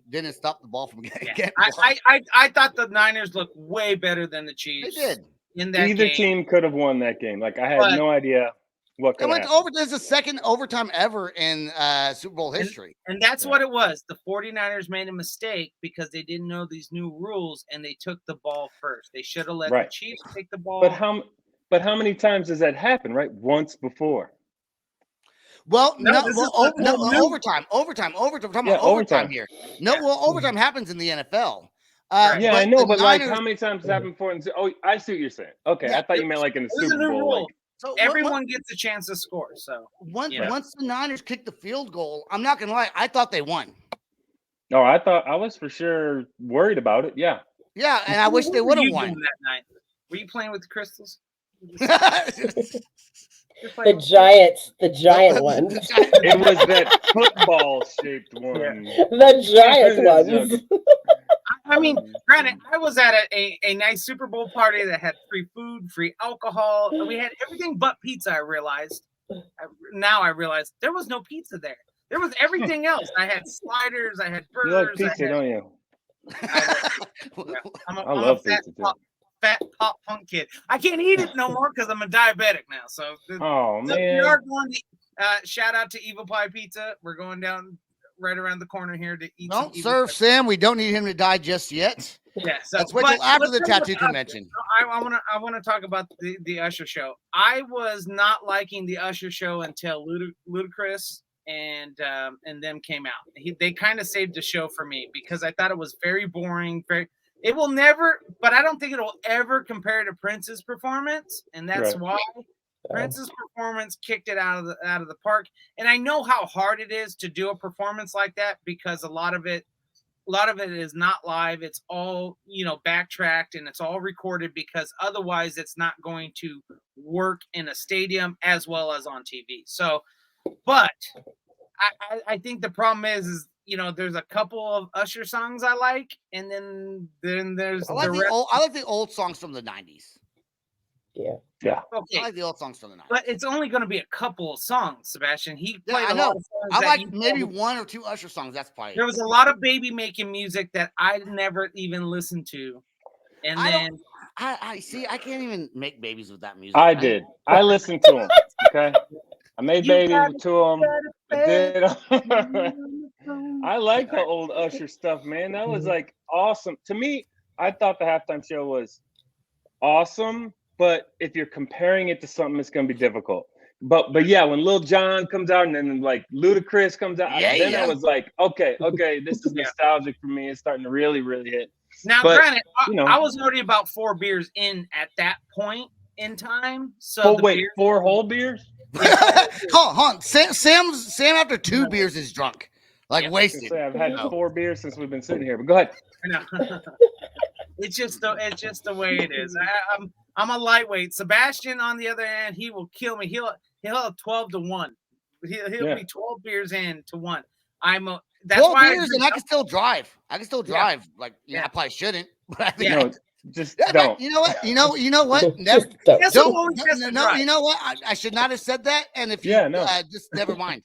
Speaker 3: didn't stop the ball from getting
Speaker 4: I thought the Niners looked way better than the Chiefs.
Speaker 3: They did.
Speaker 4: In that
Speaker 1: Either
Speaker 4: game.
Speaker 1: team could have won that game. Like, I had no idea what could happen.
Speaker 3: There's the second overtime ever in Super Bowl history.
Speaker 4: And that's what it was. The 49ers made a mistake because they didn't know these new rules, and they took the ball first. They should have let the Chiefs take the ball.
Speaker 1: But how many times does that happen, right? Once before.
Speaker 3: Well, overtime. We're talking about overtime here. Overtime happens in the NFL.
Speaker 1: Yeah, I know, but Niners, like, how many times has happened before? Oh, I see what you're saying. Okay, I thought you meant like in the Super Bowl. Like,
Speaker 4: so everyone gets a chance to score. So
Speaker 3: once the Niners kicked the field goal, I'm not gonna lie, I thought they won.
Speaker 1: No, I was for sure worried about it. Yeah.
Speaker 3: Yeah, and I wish they would have won
Speaker 4: that night. Were you playing with the crystals?
Speaker 2: The giant one.
Speaker 1: It was that football shaped one.
Speaker 2: The giant ones.
Speaker 4: I mean, granted, I was at a nice Super Bowl party that had free food, free alcohol. We had everything but pizza. I realized. Now I realize there was no pizza there. There was everything else. I had sliders. I had burgers.
Speaker 1: You like pizza, don't you?
Speaker 4: I love pizza too. Fat pop punk kid. I can't eat it no more because I'm a diabetic now. So,
Speaker 1: man,
Speaker 4: we are going to shout out to Evil Pie Pizza. We're going down right around the corner here to eat.
Speaker 3: Don't serve Sam. We don't need him to die just yet.
Speaker 4: Yeah, so
Speaker 3: let's wait till after the tattoo convention.
Speaker 4: I want to talk about the Usher show. I was not liking the Usher show until Ludacris and them came out. They kind of saved the show for me because I thought it was very boring. It will never, but I don't think it will ever compare to Prince's performance, and that's why Prince's performance kicked it out of the park. And I know how hard it is to do a performance like that because a lot of it is not live. It's all backtracked and it's all recorded because otherwise it's not going to work in a stadium as well as on TV. So, but I think the problem is there's a couple of Usher songs I like, and then there's
Speaker 3: I like the old songs from the 90s.
Speaker 2: Yeah.
Speaker 4: Okay.
Speaker 3: I like the old songs from the 90s.
Speaker 4: But it's only going to be a couple of songs, Sebastian. He played
Speaker 3: I know. I like maybe one or two Usher songs. That's probably
Speaker 4: there was a lot of baby making music that I never even listened to. And
Speaker 3: I see. I can't even make babies with that music.
Speaker 1: I did. I listened to them. Okay. I made babies to them. I did. I like the old Usher stuff, man. That was like awesome. To me, I thought the halftime show was awesome, but if you're comparing it to something, it's gonna be difficult. But yeah, when Lil Jon comes out and then like Ludacris comes out, then I was like, okay, this is nostalgic for me. It's starting to really, really hit.
Speaker 4: Now,
Speaker 1: But,
Speaker 4: granted,
Speaker 1: you know,
Speaker 4: I was already about 4 beers in at that point in time. So
Speaker 1: oh wait, 4 whole beers?
Speaker 3: Hold on. Sam after 2 beers is drunk, like wasted.
Speaker 1: I've had 4 beers since we've been sitting here. But go ahead.
Speaker 4: It's just the way it is. I'm a lightweight. Sebastian, on the other hand, he will kill me. He'll have 12-1. He'll be 12 beers in to 1. That's
Speaker 3: 12
Speaker 4: why
Speaker 3: beers and I can still drive. Like, I probably shouldn't, but I think
Speaker 1: No, just don't.
Speaker 3: You know what? You know what? Never, no, you know what? I should not have said that. And if you just never mind.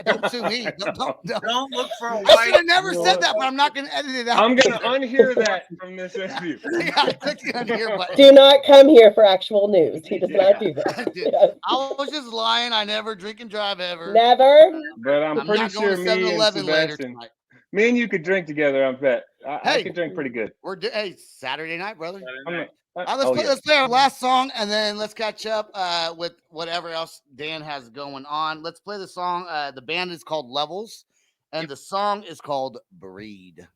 Speaker 3: Don't sue me.
Speaker 4: Don't look for a
Speaker 3: I
Speaker 4: white.
Speaker 3: should have never said that, but I'm not going to edit it out.
Speaker 1: I'm going to unhear that from this interview.
Speaker 3: Click the unhear button.
Speaker 2: Do not come here for actual news. He does not do that.
Speaker 3: I was just lying. I never drink and drive ever.
Speaker 2: Never.
Speaker 1: But I'm pretty sure me and Sebastian, me and you could drink together. I'm bet. I can drink pretty good.
Speaker 3: Hey, Saturday night, brother.
Speaker 1: Let's
Speaker 3: play our last song, and then let's catch up with whatever else Dan has going on. Let's play the song. The band is called Levels, and the song is called Breed.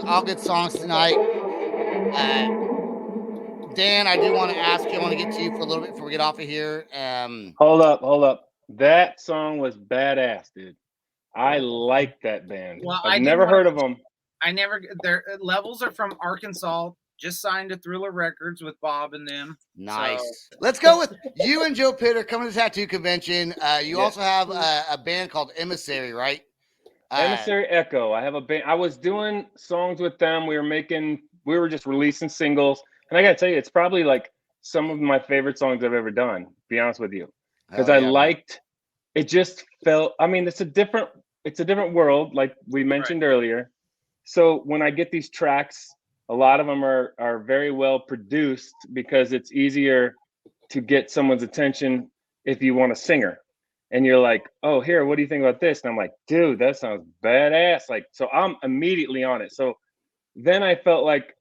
Speaker 3: All good songs tonight. Dan, I do want to ask you. I want to get to you for a little bit before we get off of here.
Speaker 1: Hold up. That song was badass, dude. I like that band.
Speaker 4: Well,
Speaker 1: I've never heard of them.
Speaker 4: Their Levels are from Arkansas. Just signed to Thriller Records with Bob and them.
Speaker 3: Nice.
Speaker 4: So.
Speaker 3: Let's go with you and Joe Pitter coming to the tattoo convention. You also have a band called Emissary, right?
Speaker 1: Emissary Echo. I have a band. I was doing songs with them. We were just releasing singles. And I got to tell you, it's probably like some of my favorite songs I've ever done, to be honest with you. Because I liked, it just felt, I mean, it's a different world, like we mentioned earlier. So when I get these tracks, a lot of them are very well produced because it's easier to get someone's attention if you want a singer. And you're like, oh, here, what do you think about this? And I'm like, dude, that sounds badass. Like, so I'm immediately on it. So then I felt like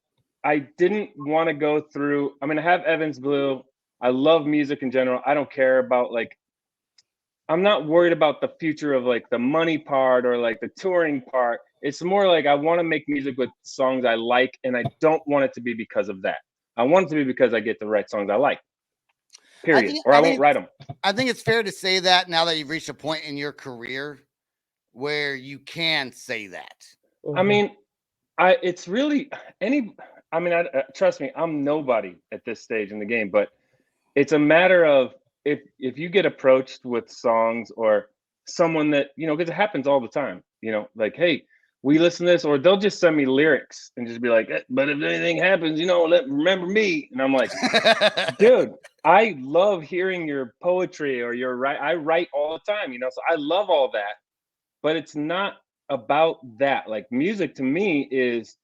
Speaker 1: I didn't want to go through, I mean, I have Evans Blue. I love music in general. I don't care about like, I'm not worried about the future of like the money part or like the touring part. It's more like I want to make music with songs I like, and I don't want it to be because of that. I want it to be because I get to write songs I like. Period. I won't write them.
Speaker 3: I think it's fair to say that now that you've reached a point in your career where you can say that.
Speaker 1: I mean, it's really trust me, I'm nobody at this stage in the game, but it's a matter of if you get approached with songs or someone that, because it happens all the time, like, hey, we listen to this, or they'll just send me lyrics and just be like, but if anything happens, remember me. And I'm like, dude, I love hearing your poetry or I write all the time, so I love all that, but it's not about that. Like, music to me is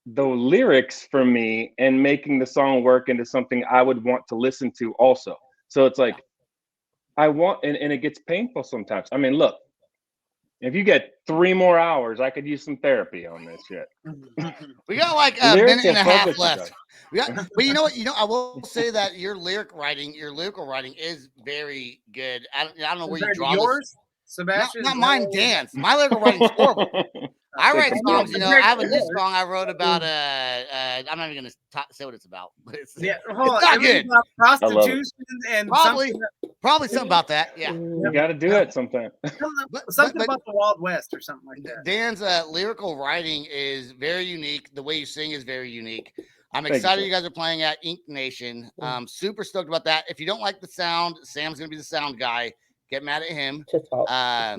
Speaker 1: the lyrics for me and making the song work into something I would want to listen to also. So it's like, I want, and it gets painful sometimes. I mean, look, if you get 3 more hours, I could use some therapy on this shit.
Speaker 3: We got like a minute and a half left. But you know what? I will say that your lyrical writing is very good. I don't know where you draw
Speaker 4: yours,
Speaker 3: this.
Speaker 4: Sebastian.
Speaker 3: Not mine, Dan's. My lyrical writing's horrible. I write songs. I have a new song I wrote about. I'm not even gonna say what it's about. But it's not good.
Speaker 4: About prostitution and
Speaker 3: probably something about that. Yeah,
Speaker 1: you got to do it sometime.
Speaker 4: Something about the Wild West or something like that.
Speaker 3: Dan's lyrical writing is very unique. The way you sing is very unique. I'm excited you guys are playing at Ink Nation. Super stoked about that. If you don't like the sound, Sam's gonna be the sound guy. Get mad at him.
Speaker 1: I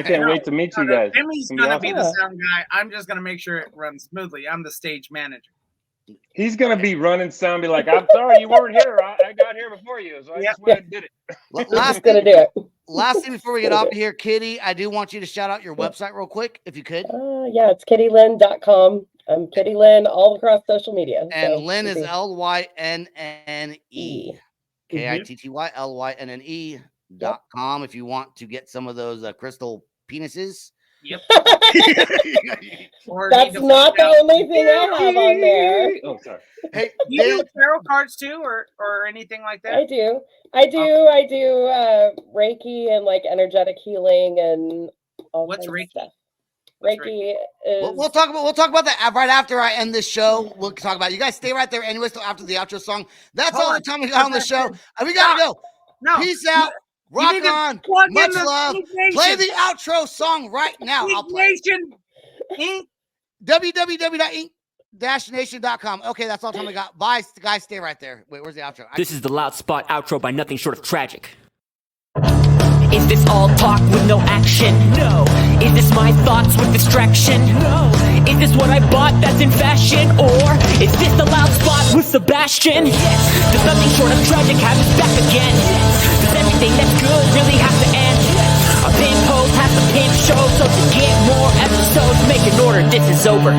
Speaker 1: can't wait to meet you guys.
Speaker 4: Jimmy's gonna be the sound guy. I'm just gonna make sure it runs smoothly. I'm the stage manager.
Speaker 1: He's gonna be running sound, be like, "I'm sorry you weren't here. I got here before you, so I just went and did it."
Speaker 3: Last
Speaker 2: thing
Speaker 3: before we get off of here, Kitty, I do want you to shout out your website real quick, if you could.
Speaker 2: It's kittylynne.com. I'm Kitty Lynne all across social media.
Speaker 3: And Lynne is Lynnne. KITTYLYNNE.com if you want to get some of those crystal penises.
Speaker 4: Yep.
Speaker 2: That's not the only thing I have on there.
Speaker 1: Oh, sorry.
Speaker 3: Hey,
Speaker 4: do you do tarot cards too, or anything like that?
Speaker 2: I do. Reiki and like energetic healing and all
Speaker 4: What's Reiki?
Speaker 2: Stuff. Reiki is.
Speaker 3: We'll talk about that right after I end this show. We'll talk about it. You guys stay right there anyways till after the outro song. That's all the time we got on the show. And we gotta go.
Speaker 4: No.
Speaker 3: Peace out. Rock on. Much love. Play the outro song right now. I'll play. www.ink-nation.com. Okay, that's all the time we got. Bye, guys. Stay right there. Wait, where's the outro?
Speaker 11: This is the Loud Spot outro by Nothing Short of Tragic. Is this all talk with no action? No. Is this my thoughts with distraction? No. Is this what I bought that's in fashion? Or is this the Loud Spot with Sebastian? Yes. Does Nothing Short of Tragic have us back again? Yes. Does everything that's good really have to end? Yes. Our pimp host has to pimp show, so to get more episodes, make an order, this is over.